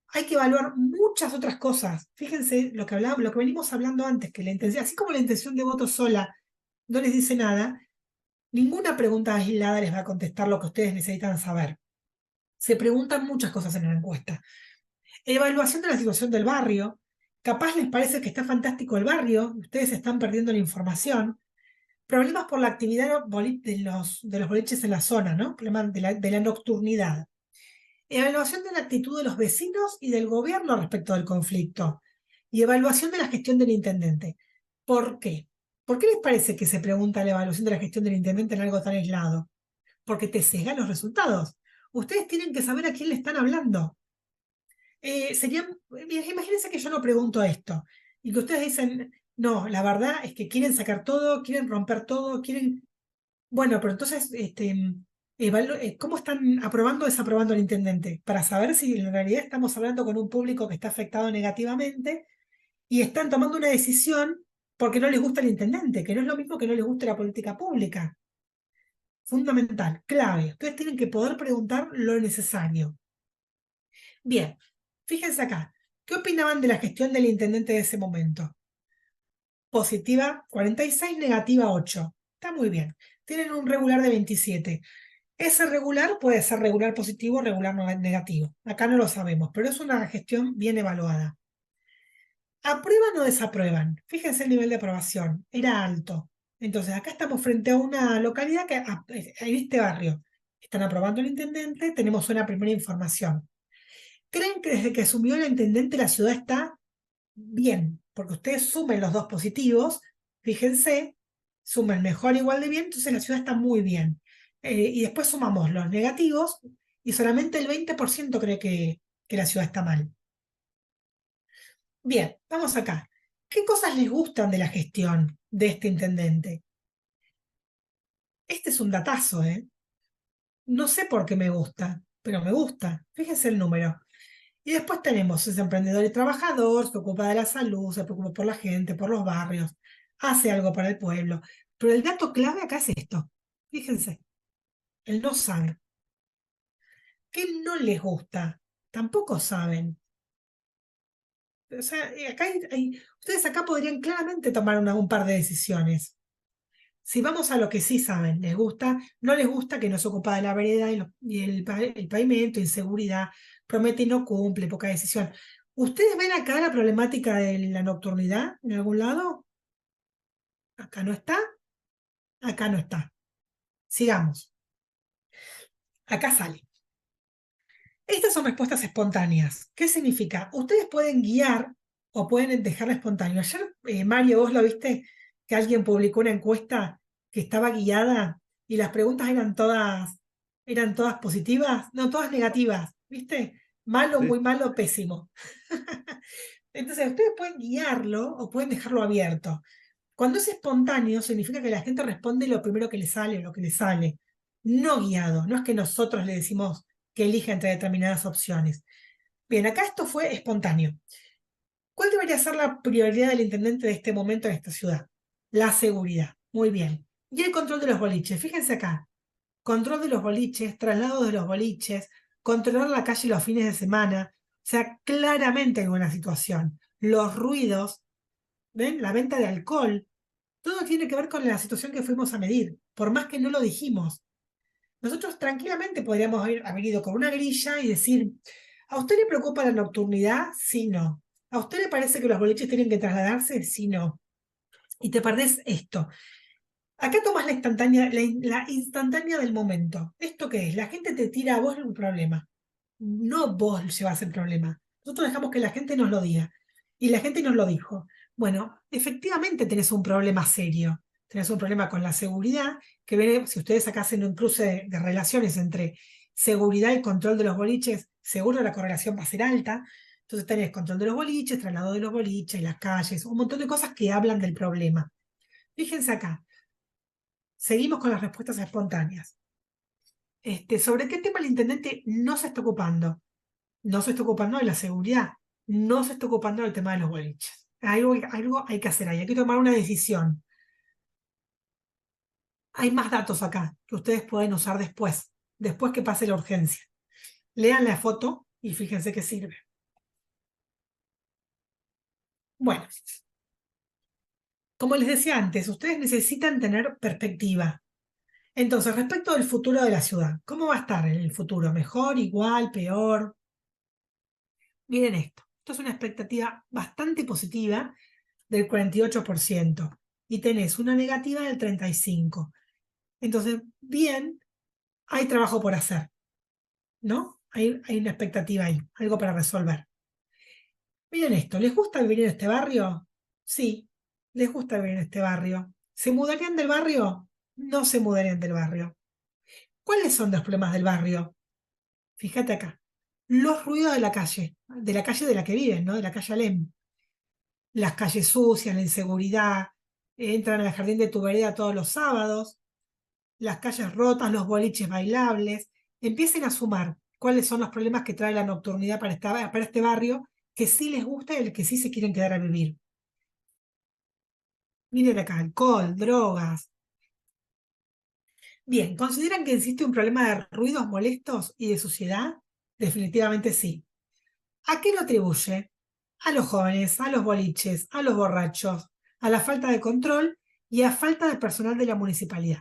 Hay que evaluar muchas otras cosas. Fíjense lo que venimos hablando antes, que la intención, así como la intención de voto sola no les dice nada, ninguna pregunta aislada les va a contestar lo que ustedes necesitan saber. Se preguntan muchas cosas en la encuesta. Evaluación de la situación del barrio. Capaz les parece que está fantástico el barrio, ustedes están perdiendo la información. Problemas por la actividad de los boliches en la zona, ¿no? Problemas de la nocturnidad. Evaluación de la actitud de los vecinos y del gobierno respecto del conflicto. Y evaluación de la gestión del intendente. ¿Por qué? ¿Por qué les parece que se pregunta la evaluación de la gestión del intendente en algo tan aislado? Porque te sesgan los resultados. Ustedes tienen que saber a quién le están hablando. Imagínense que yo no pregunto esto y que ustedes dicen, no, la verdad es que quieren sacar todo, quieren romper todo, quieren... Bueno, pero entonces, ¿cómo están aprobando o desaprobando al intendente? Para saber si en realidad estamos hablando con un público que está afectado negativamente y están tomando una decisión porque no les gusta el intendente, que no es lo mismo que no les guste la política pública. Fundamental, clave. Ustedes tienen que poder preguntar lo necesario. Bien, fíjense acá. ¿Qué opinaban de la gestión del intendente de ese momento? Positiva 46, negativa 8. Está muy bien. Tienen un regular de 27. Ese regular puede ser regular positivo o regular negativo. Acá no lo sabemos, pero es una gestión bien evaluada. ¿Aprueban o desaprueban? Fíjense el nivel de aprobación. Era alto. Entonces, acá estamos frente a una localidad que, en este barrio, están aprobando el intendente, tenemos una primera información. ¿Creen que desde que asumió el intendente la ciudad está bien? Porque ustedes sumen los 2 positivos, fíjense, sumen mejor igual de bien, entonces la ciudad está muy bien. Y después sumamos los negativos y solamente el 20% cree que la ciudad está mal. Bien, vamos acá. ¿Qué cosas les gustan de la gestión de este intendente? Este es un datazo, ¿eh? No sé por qué me gusta, pero me gusta. Fíjense el número. Y después tenemos, es emprendedor y trabajador, se ocupa de la salud, se preocupa por la gente, por los barrios, hace algo para el pueblo. Pero el dato clave acá es esto. Fíjense, el no sabe. ¿Qué no les gusta? Tampoco saben. O sea, ustedes acá podrían claramente tomar un par de decisiones. Si vamos a lo que sí saben, les gusta, no les gusta que no se ocupa de la vereda y el pavimento, inseguridad, promete y no cumple, poca decisión. ¿Ustedes ven acá la problemática de la nocturnidad en algún lado? Acá no está, acá no está. Sigamos. Acá sale. Estas son respuestas espontáneas. ¿Qué significa? Ustedes pueden guiar o pueden dejarla espontáneo. Ayer, Mario, vos lo viste, que alguien publicó una encuesta que estaba guiada y las preguntas eran todas positivas, no, todas negativas, ¿viste? Malo, Sí. muy malo, pésimo. Entonces, ustedes pueden guiarlo o pueden dejarlo abierto. Cuando es espontáneo, significa que la gente responde lo primero que le sale o lo que le sale. No guiado, no es que nosotros le decimos que elija entre determinadas opciones. Bien, acá esto fue espontáneo. ¿Cuál debería ser la prioridad del intendente de este momento en esta ciudad? La seguridad. Muy bien. Y el control de los boliches. Fíjense acá. Control de los boliches, traslado de los boliches, controlar la calle los fines de semana. O sea, claramente hay una situación. Los ruidos, ¿ven? La venta de alcohol. Todo tiene que ver con la situación que fuimos a medir, por más que no lo dijimos. Nosotros tranquilamente podríamos haber ido con una grilla y decir, ¿a usted le preocupa la nocturnidad? Sí, no. ¿A usted le parece que los boliches tienen que trasladarse? Sí, no. Y te perdés esto. Acá tomás la instantánea del momento. ¿Esto qué es? La gente te tira a vos un problema. No vos llevas el problema. Nosotros dejamos que la gente nos lo diga. Y la gente nos lo dijo. Bueno, efectivamente tenés un problema serio. Tenés un problema con la seguridad, que viene, si ustedes acá hacen un cruce de relaciones entre seguridad y control de los boliches, seguro la correlación va a ser alta. Entonces tenés control de los boliches, traslado de los boliches, las calles, un montón de cosas que hablan del problema. Fíjense acá. Seguimos con las respuestas espontáneas. ¿Sobre qué tema el intendente no se está ocupando? No se está ocupando de la seguridad, no se está ocupando del tema de los boliches. Algo hay que hacer ahí, hay que tomar una decisión. Hay más datos acá que ustedes pueden usar después que pase la urgencia. Lean la foto y fíjense qué sirve. Bueno, como les decía antes, ustedes necesitan tener perspectiva. Entonces, respecto del futuro de la ciudad, ¿cómo va a estar en el futuro? ¿Mejor, igual, peor? Miren esto. Esto es una expectativa bastante positiva del 48% y tenés una negativa del 35%. Entonces, bien, hay trabajo por hacer, ¿no? Hay una expectativa ahí, algo para resolver. Miren esto, ¿les gusta vivir en este barrio? Sí, les gusta vivir en este barrio. ¿Se mudarían del barrio? No se mudarían del barrio. ¿Cuáles son los problemas del barrio? Fíjate acá. Los ruidos de la calle de la que viven, ¿no? De la calle Alem. Las calles sucias, la inseguridad, entran al jardín de tu vereda todos los sábados, las calles rotas, los boliches bailables. Empiecen a sumar cuáles son los problemas que trae la nocturnidad para este barrio, que sí les gusta y el que sí se quieren quedar a vivir. Miren acá, alcohol, drogas. Bien, ¿consideran que existe un problema de ruidos molestos y de suciedad? Definitivamente sí. ¿A qué lo atribuye? A los jóvenes, a los boliches, a los borrachos, a la falta de control y a falta de personal de la municipalidad.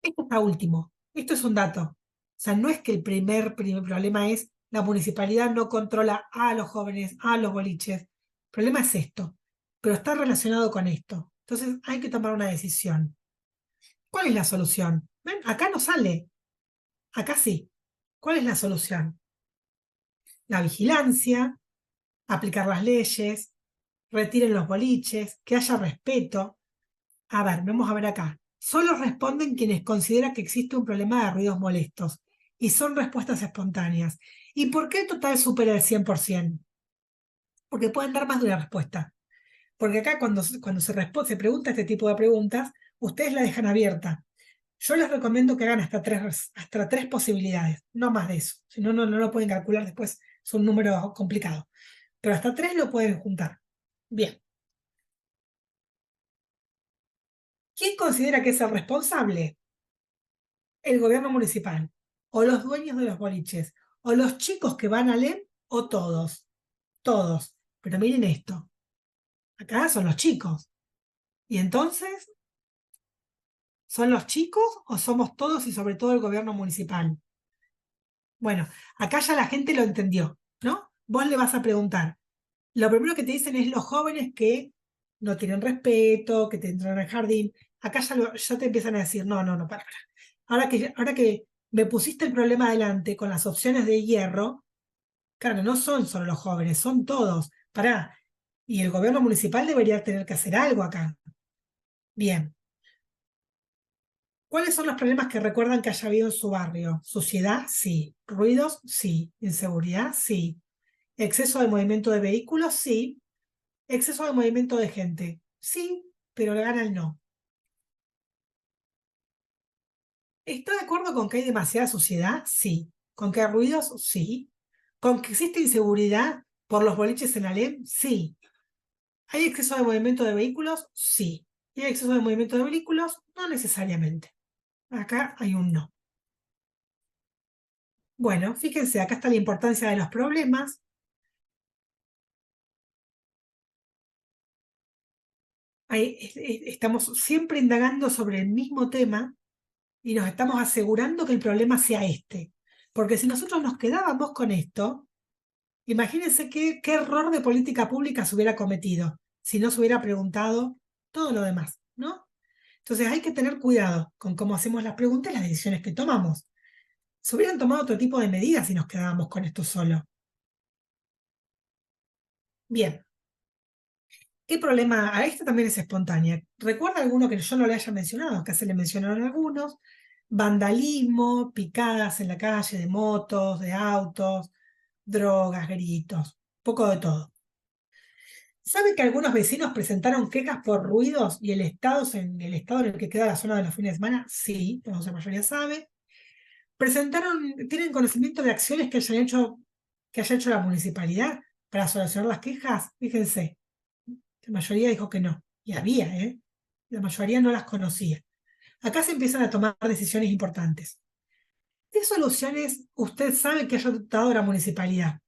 Esto está último. Esto es un dato. O sea, no es que el primer problema es la municipalidad no controla a los jóvenes, a los boliches. El problema es esto, pero está relacionado con esto. Entonces hay que tomar una decisión. ¿Cuál es la solución? ¿Ven? Acá no sale. Acá sí. ¿Cuál es la solución? La vigilancia, aplicar las leyes, retiren los boliches, que haya respeto. A ver, vamos a ver acá. Solo responden quienes consideran que existe un problema de ruidos molestos y son respuestas espontáneas. ¿Y por qué el total supera el 100%? Porque pueden dar más de una respuesta. Porque acá cuando se pregunta este tipo de preguntas, ustedes la dejan abierta. Yo les recomiendo que hagan hasta tres posibilidades, no más de eso. Si no, no lo pueden calcular después, es un número complicado. Pero hasta 3 lo pueden juntar. Bien. ¿Quién considera que es el responsable? El gobierno municipal, o los dueños de los boliches, o los chicos que van a LEM, o todos. Todos. Pero miren esto. Acá son los chicos. Y entonces, ¿son los chicos o somos todos y sobre todo el gobierno municipal? Bueno, acá ya la gente lo entendió, ¿no? Vos le vas a preguntar. Lo primero que te dicen es los jóvenes que no tienen respeto, que te entran al jardín. Acá ya te empiezan a decir, no, para. Ahora que me pusiste el problema adelante con las opciones de hierro, claro, no son solo los jóvenes, son todos. Pará. Y el gobierno municipal debería tener que hacer algo acá. Bien. ¿Cuáles son los problemas que recuerdan que haya habido en su barrio? Suciedad, sí. Ruidos, sí. Inseguridad, sí. Exceso de movimiento de vehículos, sí. Exceso de movimiento de gente, sí, pero le gana el no. ¿Está de acuerdo con que hay demasiada suciedad? Sí. ¿Con que hay ruidos? Sí. ¿Con que existe inseguridad por los boliches en Alem? Sí. ¿Hay exceso de movimiento de vehículos? Sí. ¿Y hay exceso de movimiento de vehículos? No necesariamente. Acá hay un no. Bueno, fíjense, acá está la importancia de los problemas. Estamos siempre indagando sobre el mismo tema y nos estamos asegurando que el problema sea este. Porque si nosotros nos quedábamos con esto, imagínense qué error de política pública se hubiera cometido si no se hubiera preguntado todo lo demás, ¿no? Entonces hay que tener cuidado con cómo hacemos las preguntas y las decisiones que tomamos. Se hubieran tomado otro tipo de medidas si nos quedábamos con esto solo. Bien. ¿Qué problema? A esta también es espontánea. ¿Recuerda alguno que yo no le haya mencionado? Acá se le mencionaron algunos. Vandalismo, picadas en la calle de motos, de autos, drogas, gritos, poco de todo. ¿Sabe que algunos vecinos presentaron quejas por ruidos y el estado en el que queda la zona de los fines de semana? Sí, la mayoría sabe. ¿Tienen conocimiento de acciones que haya hecho la municipalidad para solucionar las quejas? Fíjense, la mayoría dijo que no. Y había, ¿eh? La mayoría no las conocía. Acá se empiezan a tomar decisiones importantes. ¿Qué soluciones usted sabe que haya adoptado la municipalidad?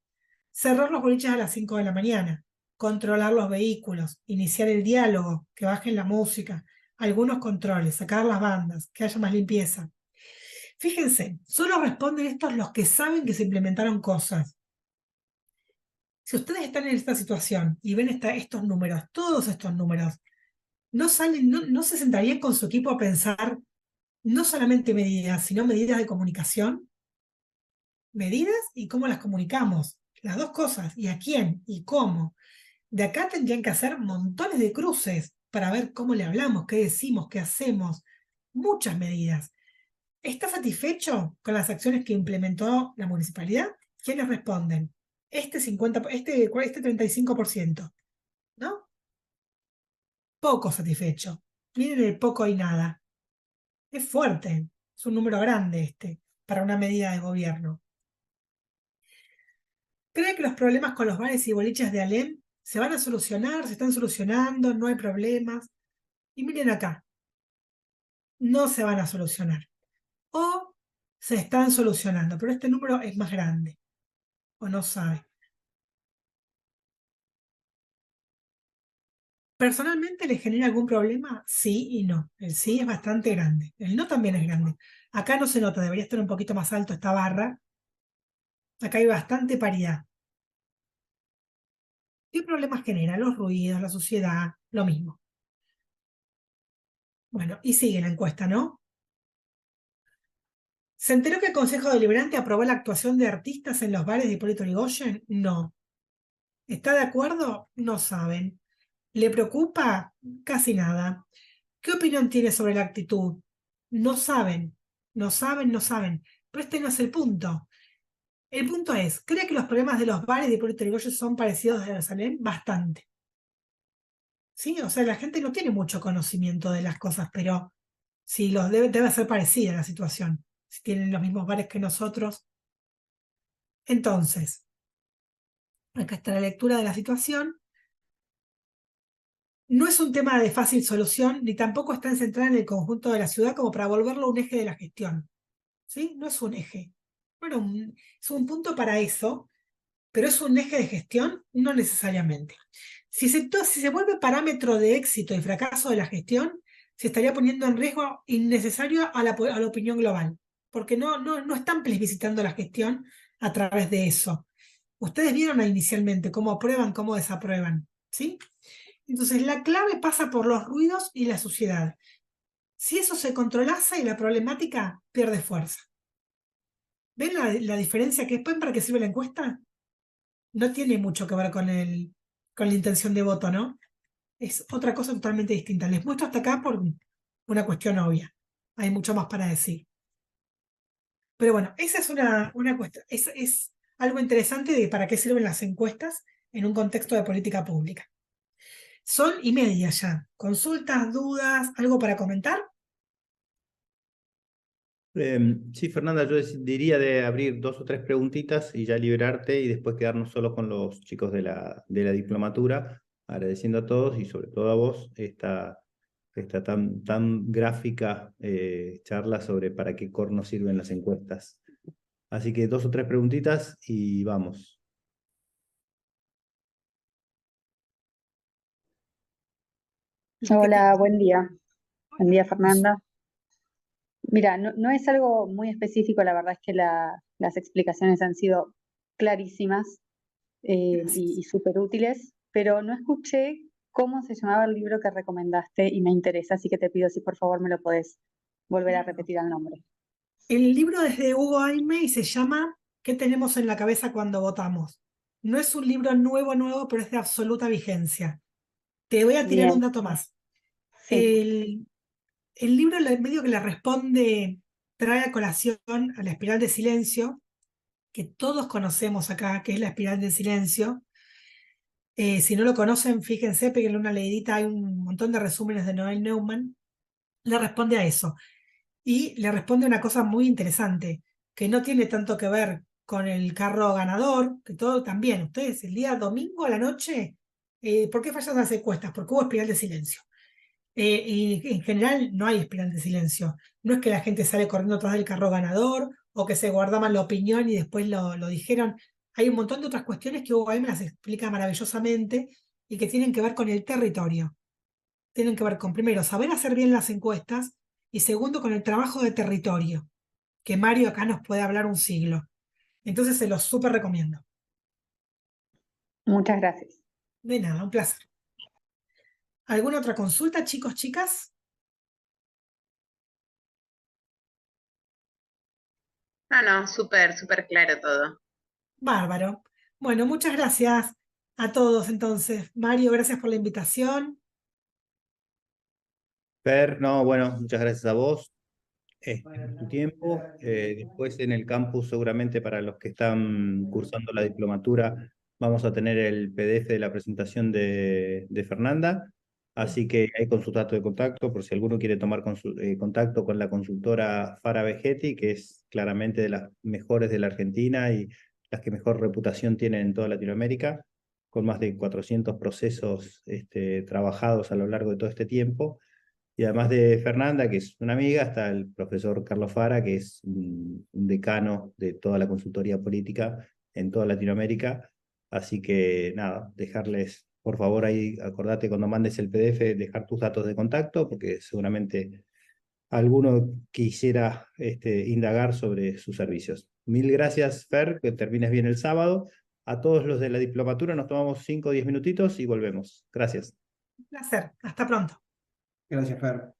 Cerrar los boliches a las 5 de la mañana, controlar los vehículos, iniciar el diálogo, que bajen la música, algunos controles, sacar las bandas, que haya más limpieza. Fíjense, solo responden estos los que saben que se implementaron cosas. Si ustedes están en esta situación y ven estos números, todos estos números, no se sentarían con su equipo a pensar no solamente medidas, sino medidas de comunicación, medidas y cómo las comunicamos, las dos cosas, y a quién y cómo. De acá tendrían que hacer montones de cruces para ver cómo le hablamos, qué decimos, qué hacemos, muchas medidas. ¿Está satisfecho con las acciones que implementó la municipalidad? ¿Quiénes responden? Este 35%, ¿no? Poco satisfecho. Miren el poco y nada. Es fuerte, es un número grande para una medida de gobierno. ¿Cree que los problemas con los bares y boliches de Alem se van a solucionar? ¿Se están solucionando? ¿No hay problemas? Y miren acá, no se van a solucionar. O se están solucionando, pero este número es más grande. O no sabe. ¿Personalmente le genera algún problema? Sí y no. El sí es bastante grande. El no también es grande. Acá no se nota, debería estar un poquito más alto esta barra. Acá hay bastante paridad. ¿Qué problemas genera? Los ruidos, la suciedad, lo mismo. Bueno, y sigue la encuesta, ¿no? ¿Se enteró que el Consejo Deliberante aprobó la actuación de artistas en los bares de Hipólito Yrigoyen? No. ¿Está de acuerdo? No saben. ¿Le preocupa? Casi nada. ¿Qué opinión tiene sobre la actitud? No saben. No saben, no saben. Pero este no es el punto. El punto es, ¿cree que los problemas de los bares de Hipólito Yrigoyen son parecidos a Jerusalén? Bastante. ¿Sí? O sea, la gente no tiene mucho conocimiento de las cosas, pero sí, debe ser parecida la situación. Si tienen los mismos bares que nosotros. Entonces, acá está la lectura de la situación. No es un tema de fácil solución, ni tampoco está centrada en el conjunto de la ciudad como para volverlo un eje de la gestión. ¿Sí? No es un eje. Bueno, es un punto para eso, pero es un eje de gestión, no necesariamente. Si se vuelve parámetro de éxito y fracaso de la gestión, se estaría poniendo en riesgo innecesario a la opinión global, porque no están plebiscitando la gestión a través de eso. Ustedes vieron inicialmente cómo aprueban, cómo desaprueban, ¿sí? Entonces la clave pasa por los ruidos y la suciedad. Si eso se controlase, la problemática pierde fuerza. ¿Ven la diferencia que es? ¿Para qué sirve la encuesta? No tiene mucho que ver con la intención de voto, ¿no? Es otra cosa totalmente distinta. Les muestro hasta acá por una cuestión obvia. Hay mucho más para decir. Pero bueno, esa es una cuestión. Es algo interesante de para qué sirven las encuestas en un contexto de política pública. Son y media ya. ¿Consultas, dudas, algo para comentar? Sí, Fernanda, yo diría de abrir 2 o 3 preguntitas y ya liberarte y después quedarnos solo con los chicos de la diplomatura, agradeciendo a todos y sobre todo a vos esta tan gráfica charla sobre para qué corno sirven las encuestas. Así que 2 o 3 preguntitas y vamos. Hola, buen día. Buen día, Fernanda. Mira, no es algo muy específico, la verdad es que las explicaciones han sido clarísimas y súper útiles, pero no escuché cómo se llamaba el libro que recomendaste y me interesa, así que te pido si por favor me lo podés volver a repetir el nombre. El libro es de Hugo Aime y se llama ¿Qué tenemos en la cabeza cuando votamos? No es un libro nuevo, pero es de absoluta vigencia. Te voy a tirar Bien, un dato más. sí, El libro medio que le responde, trae a colación a la espiral de silencio, que todos conocemos acá, que es la espiral de silencio. Si no lo conocen, fíjense, peguen una leidita, hay un montón de resúmenes de Noel Neumann. Le responde a eso. Y le responde una cosa muy interesante, que no tiene tanto que ver con el carro ganador, que todo también. Ustedes, el día domingo a la noche, ¿por qué fallan las encuestas? Porque hubo espiral de silencio. Y en general no hay espiral de silencio. No es que la gente sale corriendo atrás del carro ganador o que se guardaban la opinión y después lo dijeron. Hay un montón de otras cuestiones que Hugo me las explica maravillosamente y que tienen que ver con el territorio. Tienen que ver con, primero, saber hacer bien las encuestas y segundo, con el trabajo de territorio, que Mario acá nos puede hablar un siglo. Entonces se los súper recomiendo. muchas gracias. De nada, un placer. ¿Alguna otra consulta, chicos, chicas? No, súper, súper claro todo. Bárbaro. Bueno, muchas gracias a todos entonces. Mario, gracias por la invitación. Fer, no, bueno, muchas gracias a vos por tu tiempo. Después en el campus, seguramente para los que están cursando la diplomatura, vamos a tener el PDF de la presentación de Fernanda. Así que hay con sus datos de contacto, por si alguno quiere tomar contacto con la consultora Fara Vegetti, que es claramente de las mejores de la Argentina y las que mejor reputación tienen en toda Latinoamérica, con más de 400 procesos trabajados a lo largo de todo este tiempo. Y además de Fernanda, que es una amiga, está el profesor Carlos Fara, que es un decano de toda la consultoría política en toda Latinoamérica. Así que nada, dejarles, por favor, ahí, acordate cuando mandes el PDF, dejar tus datos de contacto, porque seguramente alguno quisiera indagar sobre sus servicios. Mil gracias, Fer, que termines bien el sábado. A todos los de la diplomatura nos tomamos 5 o 10 minutitos y volvemos. Gracias. Un placer. Hasta pronto. Gracias, Fer.